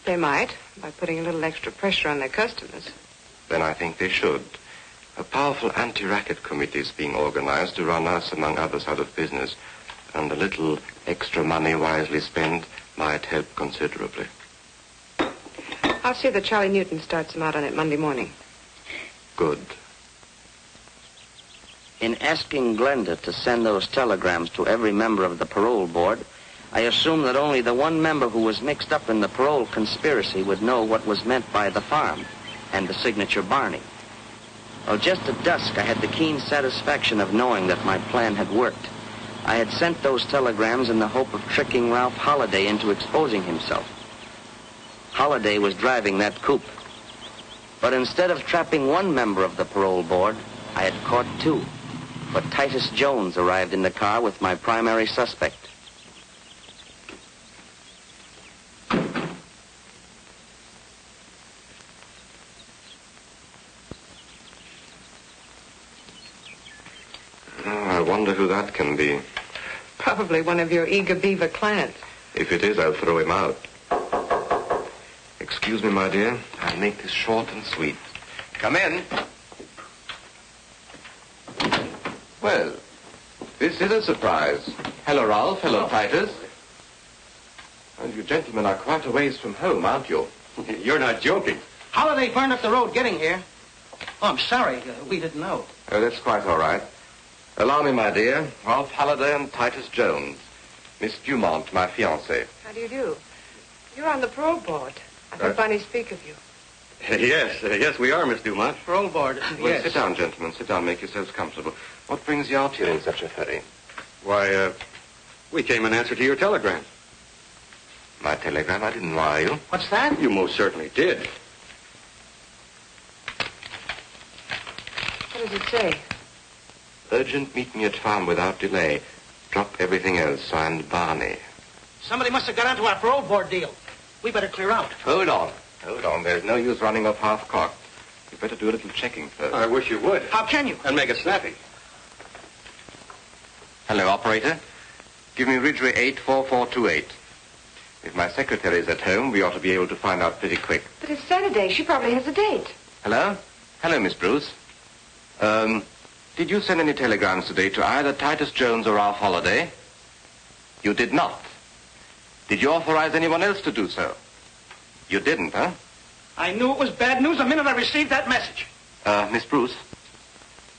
They might, by putting a little extra pressure on their customers. Then I think they should. A powerful anti-racket committee is being organized to run us, among others, out of business. And a little extra money wisely spent might help considerably. I'll see that Charlie Newton starts them out on it Monday morning. Good. In asking Glenda to send those telegrams to every member of the parole board, I assumed that only the one member who was mixed up in the parole conspiracy would know what was meant by the farm and the signature Barney. Well, just at dusk, I had the keen satisfaction of knowing that my plan had worked. I had sent those telegrams in the hope of tricking Ralph Holliday into exposing himself. Holliday was driving that coupe. But instead of trapping one member of the parole board, I had caught two. But Titus Jones arrived in the car with my primary suspect. I wonder who that can be. Probably one of your eager beaver clients. If it is, I'll throw him out. Excuse me, my dear. I'll make this short and sweet. Come in. Well, this is a surprise. Hello, Ralph. Hello, Titus. And you gentlemen are quite a ways from home, aren't you? You're not joking. Holiday burned up the road getting here. Oh, I'm sorry. We didn't know. Oh, that's quite all right. Allow me, my dear. Ralph Halliday and Titus Jones. Miss Dumont, my fiancée. How do you do? You're on the parole board. I heard Barney speak of you. Yes, we are, Miss Dumont. Parole board. Well, Yes. sit down, gentlemen. Sit down. Make yourselves comfortable. What brings you out here in such a hurry? Why, we came in answer to your telegram. My telegram? I didn't wire you. What's that? You most certainly did. What does it say? Urgent, meet me at farm without delay. Drop everything else. Signed, Barney. Somebody must have got onto our parole board deal. We better clear out. Hold on. There's no use running off half-cocked. You better do a little checking first. I wish you would. How can you? And make it snappy. Hello, operator. Give me Ridgeway 84428. If my secretary is at home, we ought to be able to find out pretty quick. But it's Saturday. She probably has a date. Hello? Hello, Miss Bruce. Did you send any telegrams today to either Titus Jones or Ralph Holliday? You did not. Did you authorize anyone else to do so? You didn't, huh? I knew it was bad news the minute I received that message. Miss Bruce,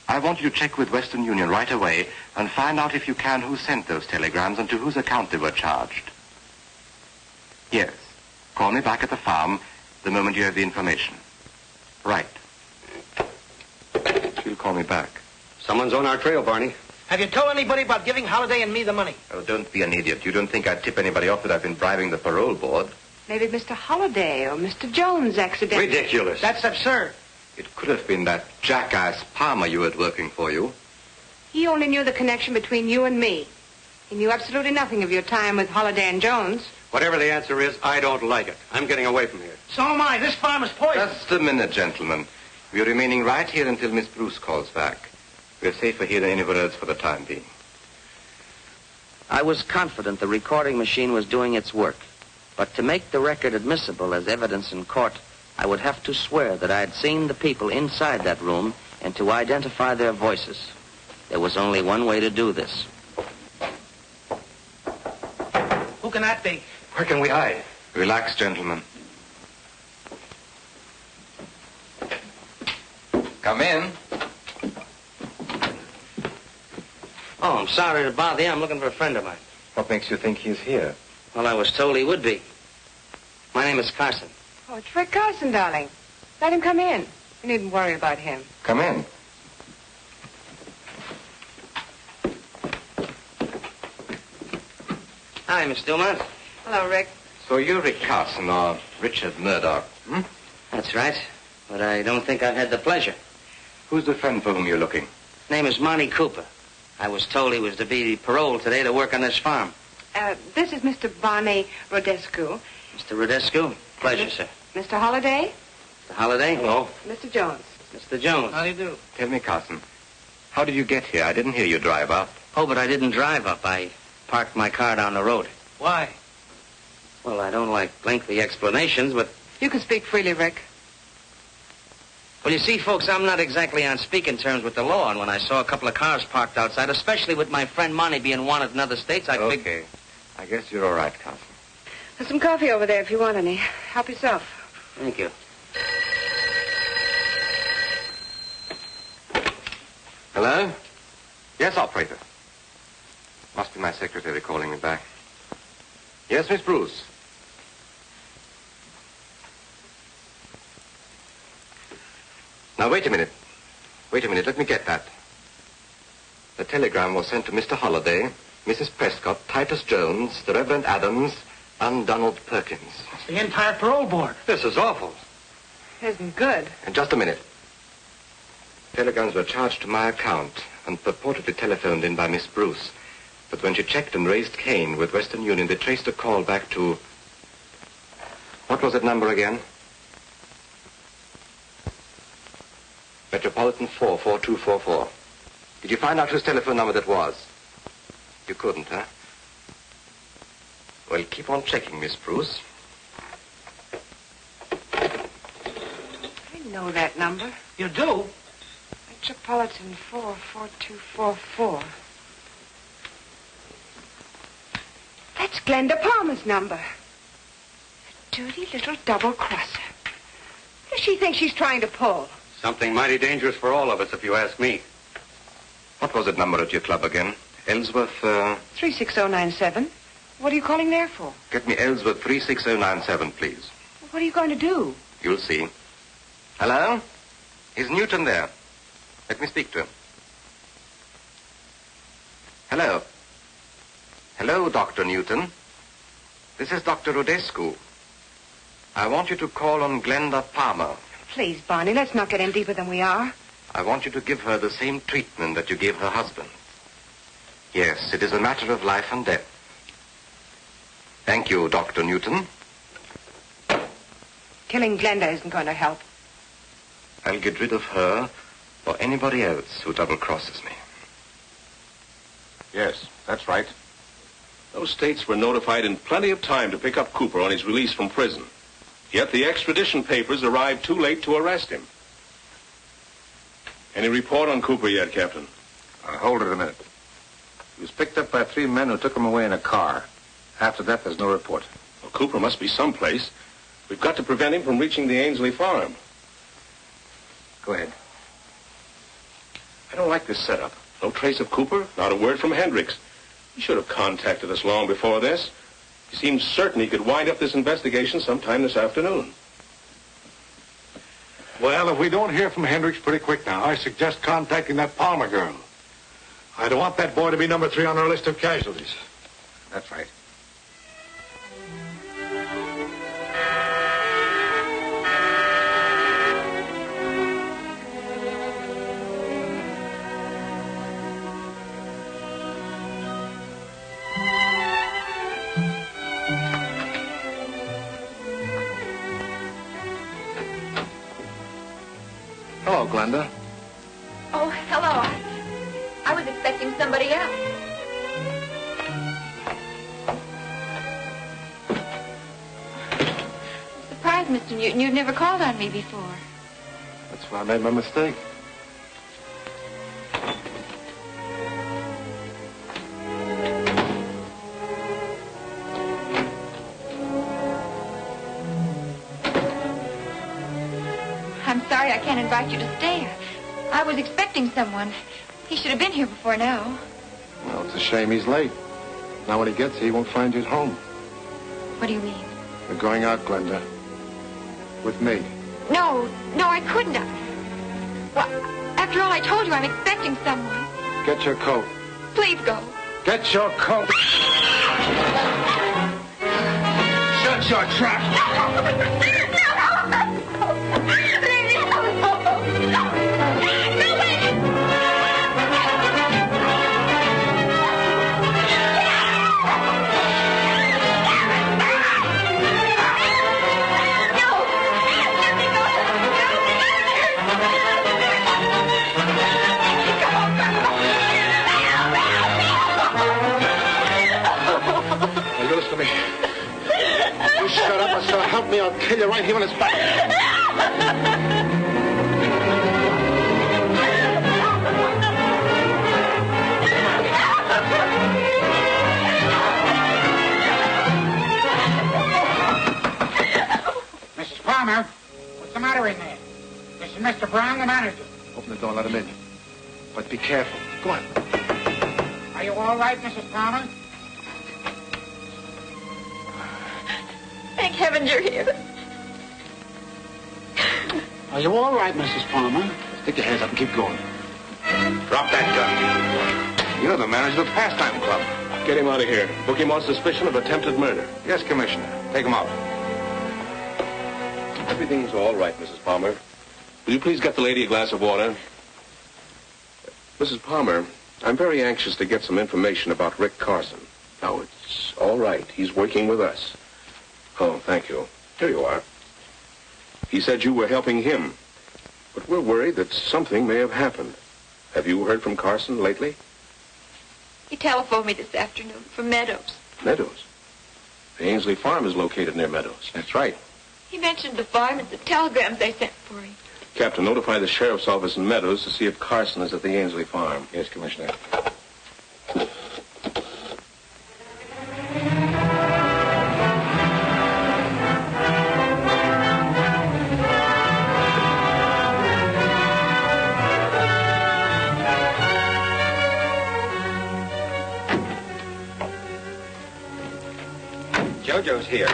I want you to check with Western Union right away and find out if you can who sent those telegrams and to whose account they were charged. Yes. Call me back at the farm the moment you have the information. Right. She'll call me back. Someone's on our trail, Barney. Have you told anybody about giving Holiday and me the money? Oh, don't be an idiot. You don't think I'd tip anybody off that I've been bribing the parole board? Maybe Mr. Holliday or Mr. Jones accidentally. Ridiculous. That's absurd. It could have been that jackass Palmer you had working for you. He only knew the connection between you and me. He knew absolutely nothing of your time with Holliday and Jones. Whatever the answer is, I don't like it. I'm getting away from here. So am I. This farm is poison. Just a minute, gentlemen. We're remaining right here until Miss Bruce calls back. We're safer here than anywhere else for the time being. I was confident the recording machine was doing its work. But to make the record admissible as evidence in court, I would have to swear that I had seen the people inside that room and to identify their voices. There was only one way to do this. Who can that be? Where can we hide? Relax, gentlemen. Come in. Oh, I'm sorry to bother you. I'm looking for a friend of mine. What makes you think he's here? Well, I was told he would be. My name is Carson. Oh, it's Rick Carson, darling. Let him come in. You needn't worry about him. Come in. Hi, Miss Dumont. Hello, Rick. So you're Rick Carson, or Richard Murdoch, hmm? That's right. But I don't think I've had the pleasure. Who's the friend for whom you're looking? Name is Monty Cooper. I was told he was to be paroled today to work on this farm. This is Mr. Barney Rodescu. Mr. Rodescu? Pleasure, sir. Mr. Holliday? Mr. Holliday? Hello. Mr. Jones. Mr. Jones. How do you do? Tell me, Carson, how did you get here? I didn't hear you drive up. Oh, but I didn't drive up. I parked my car down the road. Why? Well, I don't like lengthy explanations, but... You can speak freely, Rick. Well, you see, folks, I'm not exactly on speaking terms with the law, and when I saw a couple of cars parked outside, especially with my friend Monty being wanted in other states, I figured... Okay. I guess you're all right, Carson. There's some coffee over there if you want any. Help yourself. Thank you. Hello? Yes, operator. Must be my secretary calling me back. Yes, Miss Bruce. Now, wait a minute. Wait a minute. Let me get that. The telegram was sent to Mr. Holliday, Mrs. Prescott, Titus Jones, the Reverend Adams, and Donald Perkins. It's the entire parole board. This is awful. Isn't good. And just a minute. Telegrams were charged to my account and purportedly telephoned in by Miss Bruce. But when she checked and raised Cain with Western Union, they traced a call back to... What was that number again? Metropolitan 44244. Did you find out whose telephone number that was? You couldn't, huh? Well, keep on checking, Miss Bruce. I know that number. You do? Metropolitan 44244. That's Glenda Palmer's number. A dirty little double-crosser. What does she think she's trying to pull? Something mighty dangerous for all of us, if you ask me. What was that number at your club again? Ellsworth, 36097. What are you calling there for? Get me Ellsworth 36097, please. What are you going to do? You'll see. Hello? Is Newton there? Let me speak to him. Hello? Hello, Dr. Newton. This is Dr. Rodescu. I want you to call on Glenda Palmer. Please, Barney, let's not get in deeper than we are. I want you to give her the same treatment that you gave her husband. Yes, it is a matter of life and death. Thank you, Dr. Newton. Killing Glenda isn't going to help. I'll get rid of her or anybody else who double-crosses me. Yes, that's right. Those states were notified in plenty of time to pick up Cooper on his release from prison. Yet the extradition papers arrived too late to arrest him. Any report on Cooper yet, Captain? Hold it a minute. He was picked up by 3 men who took him away in a car. After that, there's no report. Well, Cooper must be someplace. We've got to prevent him from reaching the Ainsley farm. Go ahead. I don't like this setup. No trace of Cooper, not a word from Hendricks. He should have contacted us long before this. He seemed certain he could wind up this investigation sometime this afternoon. Well, if we don't hear from Hendricks pretty quick now, I suggest contacting that Palmer girl. I don't want that boy to be number 3 on our list of casualties. That's right. Hello, Glenda. Oh, hello. I was expecting somebody else. I'm surprised, Mr. Newton. You've never called on me before. That's where I made my mistake. invite you to stay. I was expecting someone. He should have been here before now. Well, it's a shame he's late. Now when he gets here, he won't find you at home. What do you mean? We're going out, Glenda. With me. No, I couldn't. Well, after all I told you, I'm expecting someone. Get your coat. Please go. Get your coat. Shut your trap. Shut up, or so help me, I'll kill you right here on his back. Mrs. Palmer, what's the matter in there? This is Mr. Brown, the manager. Open the door and let him in. But be careful. Go on. Are you all right, Mrs. Palmer? Thank heaven you're here. Are you all right, Mrs. Palmer? Stick your hands up and keep going. Drop that gun. You're the manager of the pastime club. Get him out of here. Book him on suspicion of attempted murder. Yes, Commissioner. Take him out. Everything's all right, Mrs. Palmer. Will you please get the lady a glass of water? Mrs. Palmer, I'm very anxious to get some information about Rick Carson. Now, it's all right. He's working with us. Oh, thank you. Here you are. He said you were helping him. But we're worried that something may have happened. Have you heard from Carson lately? He telephoned me this afternoon from Meadows. Meadows? The Ainsley farm is located near Meadows. That's right. He mentioned the farm and the telegrams they sent for him. Captain, notify the sheriff's office in Meadows to see if Carson is at the Ainsley farm. Yes, Commissioner. Jojo's here.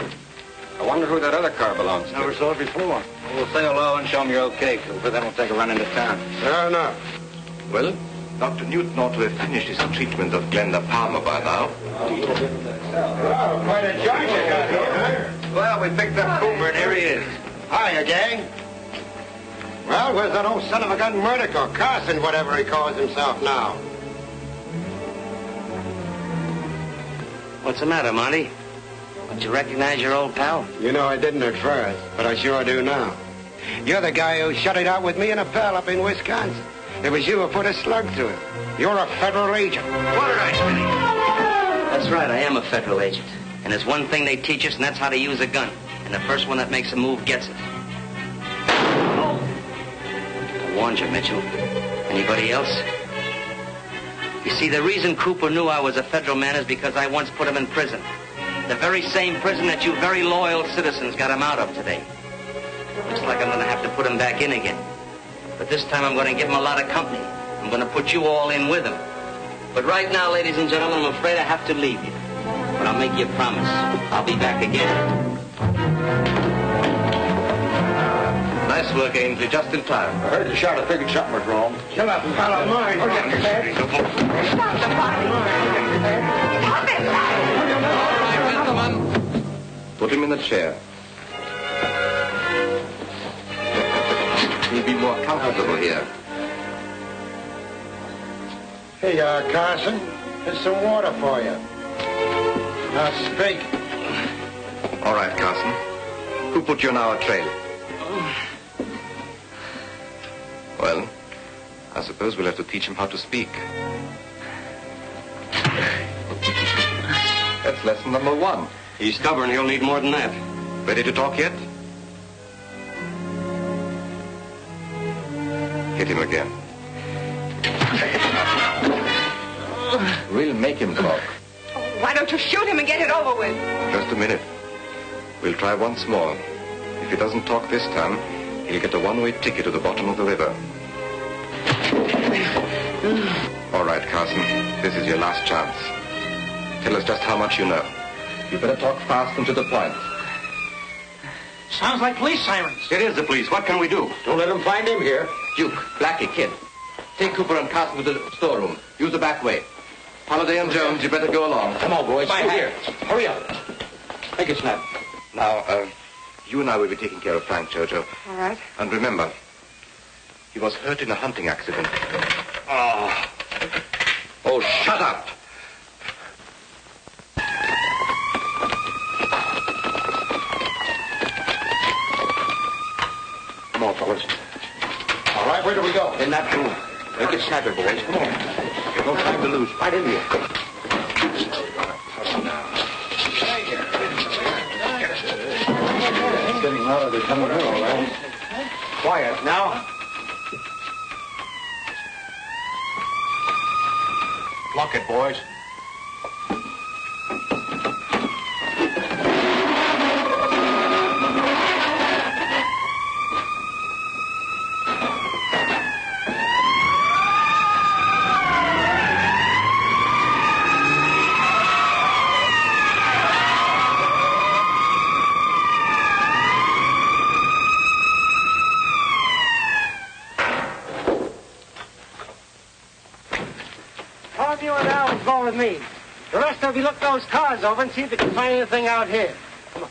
I wonder who that other car belongs to. Never saw it before. We'll say hello and show him you're okay, but then we'll take a run into town. Fair enough. Well, Dr. Newton ought to have finished his treatment of Glenda Palmer by now. Oh, quite a joint you got here. Well, we picked up Cooper, and here he is. Hiya, gang. Well, where's that old son of a gun Murdoch or Carson, whatever he calls himself now? What's the matter, Monty? Don't you recognize your old pal? You know, I didn't at first, but I sure do now. You're the guy who shut it out with me and a pal up in Wisconsin. It was you who put a slug through him. You're a federal agent. What did I say? That's right, I am a federal agent. And there's one thing they teach us, and that's how to use a gun. And the first one that makes a move gets it. Oh. I warned you, Mitchell. Anybody else? You see, the reason Cooper knew I was a federal man is because I once put him in prison. The very same prison that you very loyal citizens got him out of today. Looks like I'm going to have to put him back in again. But this time I'm going to give him a lot of company. I'm going to put you all in with him. But right now, ladies and gentlemen, I'm afraid I have to leave you. But I'll make you a promise. I'll be back again. Nice work, Ainsley, just in time. I heard you shot. I figured something was wrong. Kill that pal of mine. Stop the fight. Stop it. Put him in the chair. He'll be more comfortable here. Hey, Carson, here's some water for you. Now, speak. All right, Carson. Who put you on our trail? Well, I suppose we'll have to teach him how to speak. That's lesson number 1. He's stubborn. He'll need more than that. Ready to talk yet? Hit him again. We'll make him talk. Oh, why don't you shoot him and get it over with? Just a minute. We'll try once more. If he doesn't talk this time, he'll get a one-way ticket to the bottom of the river. All right, Carson. This is your last chance. Tell us just how much you know. You better talk fast and to the point. Sounds like police sirens. It is the police. What can we do? Don't let them find him here. Duke, Blackie, Kid. Take Cooper and Carson to the storeroom. Use the back way. Holiday and Jones, you better go along. Come on, boys. Bye, Here. Hurry up. Make it snap. Now, you and I will be taking care of Frank, Jojo. All right. And remember, he was hurt in a hunting accident. Oh, shut up. Come on, fellas. All right, where do we go? In that room. Make it snappy, boys. Come on. No time to lose. Right in here. It's getting louder. They're coming in, all right. Quiet now. Lock it, boys. You and Al will go with me. The rest of you look those cars over and see if you can find anything out here. Come on.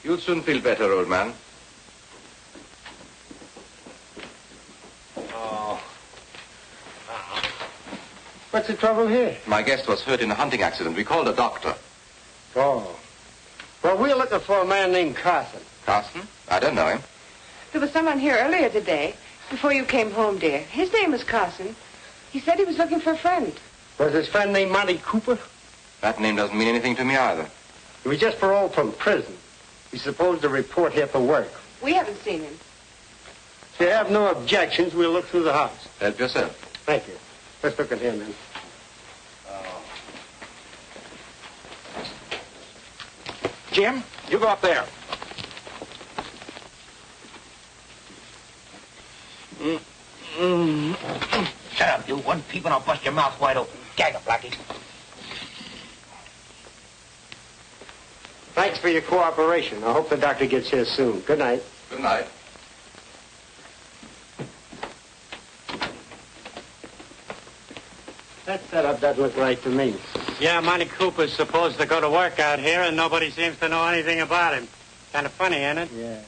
You'll soon feel better, old man. What's the trouble here? My guest was hurt in a hunting accident. We called a doctor. Oh. Well, we're looking for a man named Carson. Carson? I don't know him. There was someone here earlier today, before you came home, dear. His name was Carson. He said he was looking for a friend. Was his friend named Monty Cooper? That name doesn't mean anything to me either. He was just paroled from prison. He's supposed to report here for work. We haven't seen him. If you have no objections, we'll look through the house. Help yourself. Thank you. Let's look at him, then. Jim, you go up there. Shut up, you. One peep and I'll bust your mouth wide open. Gag him, Blackie. Thanks for your cooperation. I hope the doctor gets here soon. Good night. Good night. That setup doesn't look right to me. Yeah, Monty Cooper's supposed to go to work out here, and nobody seems to know anything about him. Kind of funny, ain't it? Yeah.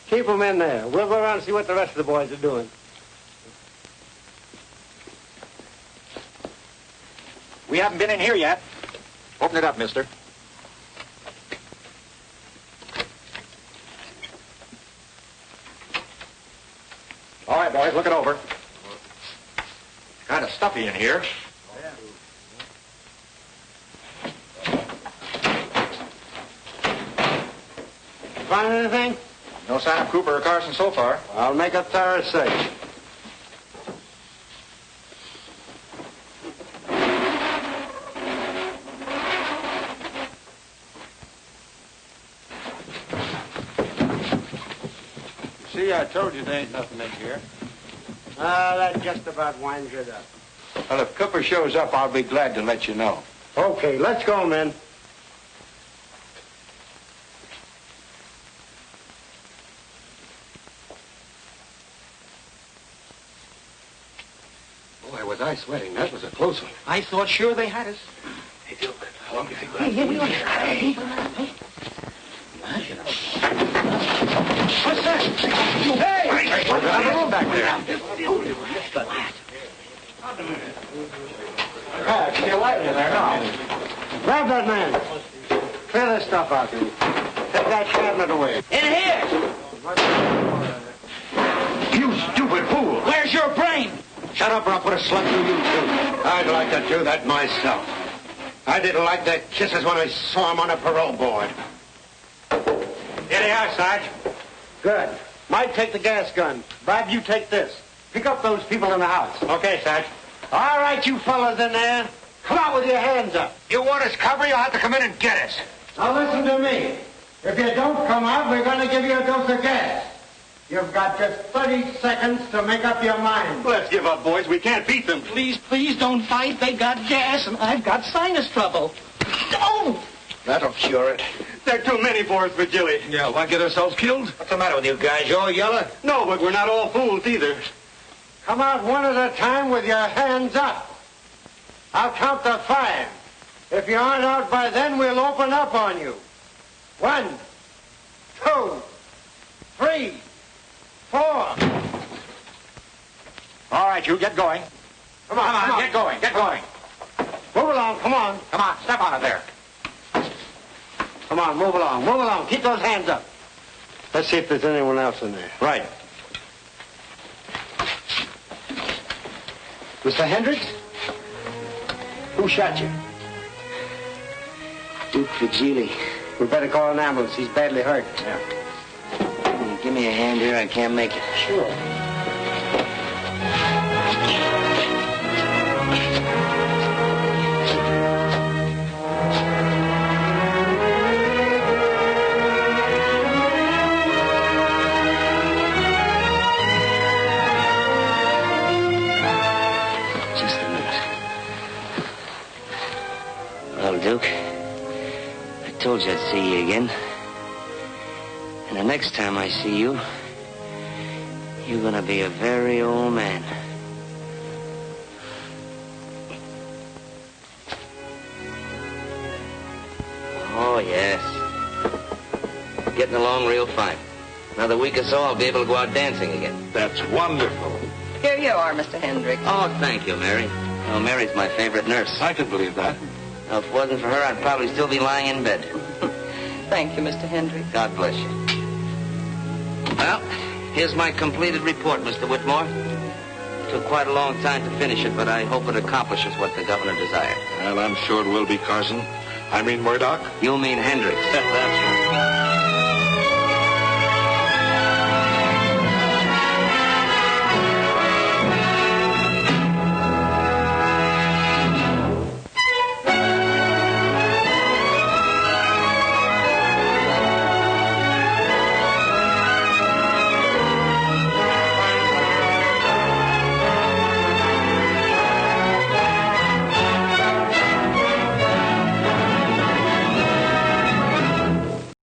Keep him in there. We'll go around and see what the rest of the boys are doing. We haven't been in here yet. Open it up, mister. All right, boys, look it over. Kind of stuffy in here. Find anything? No sign of Cooper or Carson so far. I'll make a thorough search. See, I told you there ain't nothing in here. That just about winds it up. Well, if Cooper shows up, I'll be glad to let you know. Okay, let's go, men. Boy, was I sweating. That was a close one. I thought sure they had us. Hey, Duke, how long do you think we'll Hey, here we are. Hey. What's that? Hey! What's that room back there? Ah, see a light in there now. Grab that man. Clear this stuff out, you. Take that cabinet away. In here! You stupid fool! Where's your brain? Shut up or I'll put a slug through you, too. I'd like to do that myself. I didn't like their kisses when I saw them on a parole board. Here they are, Sarge. Good. Mike, take the gas gun. Bob, you take this. Pick up those people in the house. Okay, Sarge. All right, you fellas in there. Come out with your hands up. You want us cover, you'll have to come in and get us. Now listen to me. If you don't come out, we're going to give you a dose of gas. You've got just 30 seconds to make up your mind. Let's give up, boys. We can't beat them. Please, don't fight. They got gas, and I've got sinus trouble. Oh! That'll cure it. There are too many for us, Virgili. Yeah, want to get ourselves killed? What's the matter with you guys? You all yelling? No, but we're not all fools either. Come out one at a time with your hands up. I'll count to 5. If you aren't out by then, we'll open up on you. 1, 2, 3, 4. All right, you get going. Come on. Get going. Move along, come on. Come on, step on it there. Come on, move along. Keep those hands up. Let's see if there's anyone else in there. Right. Mr. Hendricks? Who shot you? Duke Vigili. We better call an ambulance. He's badly hurt. Yeah. Give me a hand here. I can't make it. Sure. Just a minute. Well, Duke, I told you I'd see you again. And the next time I see you, you're gonna be a very old man. Oh, yes. Getting along real fine. Another week or so, I'll be able to go out dancing again. That's wonderful. Here you are, Mr. Hendricks. Oh, thank you, Mary. Oh, Mary's my favorite nurse. I can believe that. Now, if it wasn't for her, I'd probably still be lying in bed. Thank you, Mr. Hendricks. God bless you. Well, here's my completed report, Mr. Whitmore. Took quite a long time to finish it, but I hope it accomplishes what the governor desired. Well, I'm sure it will be, Carson. I mean Murdoch. You mean Hendricks. That's right.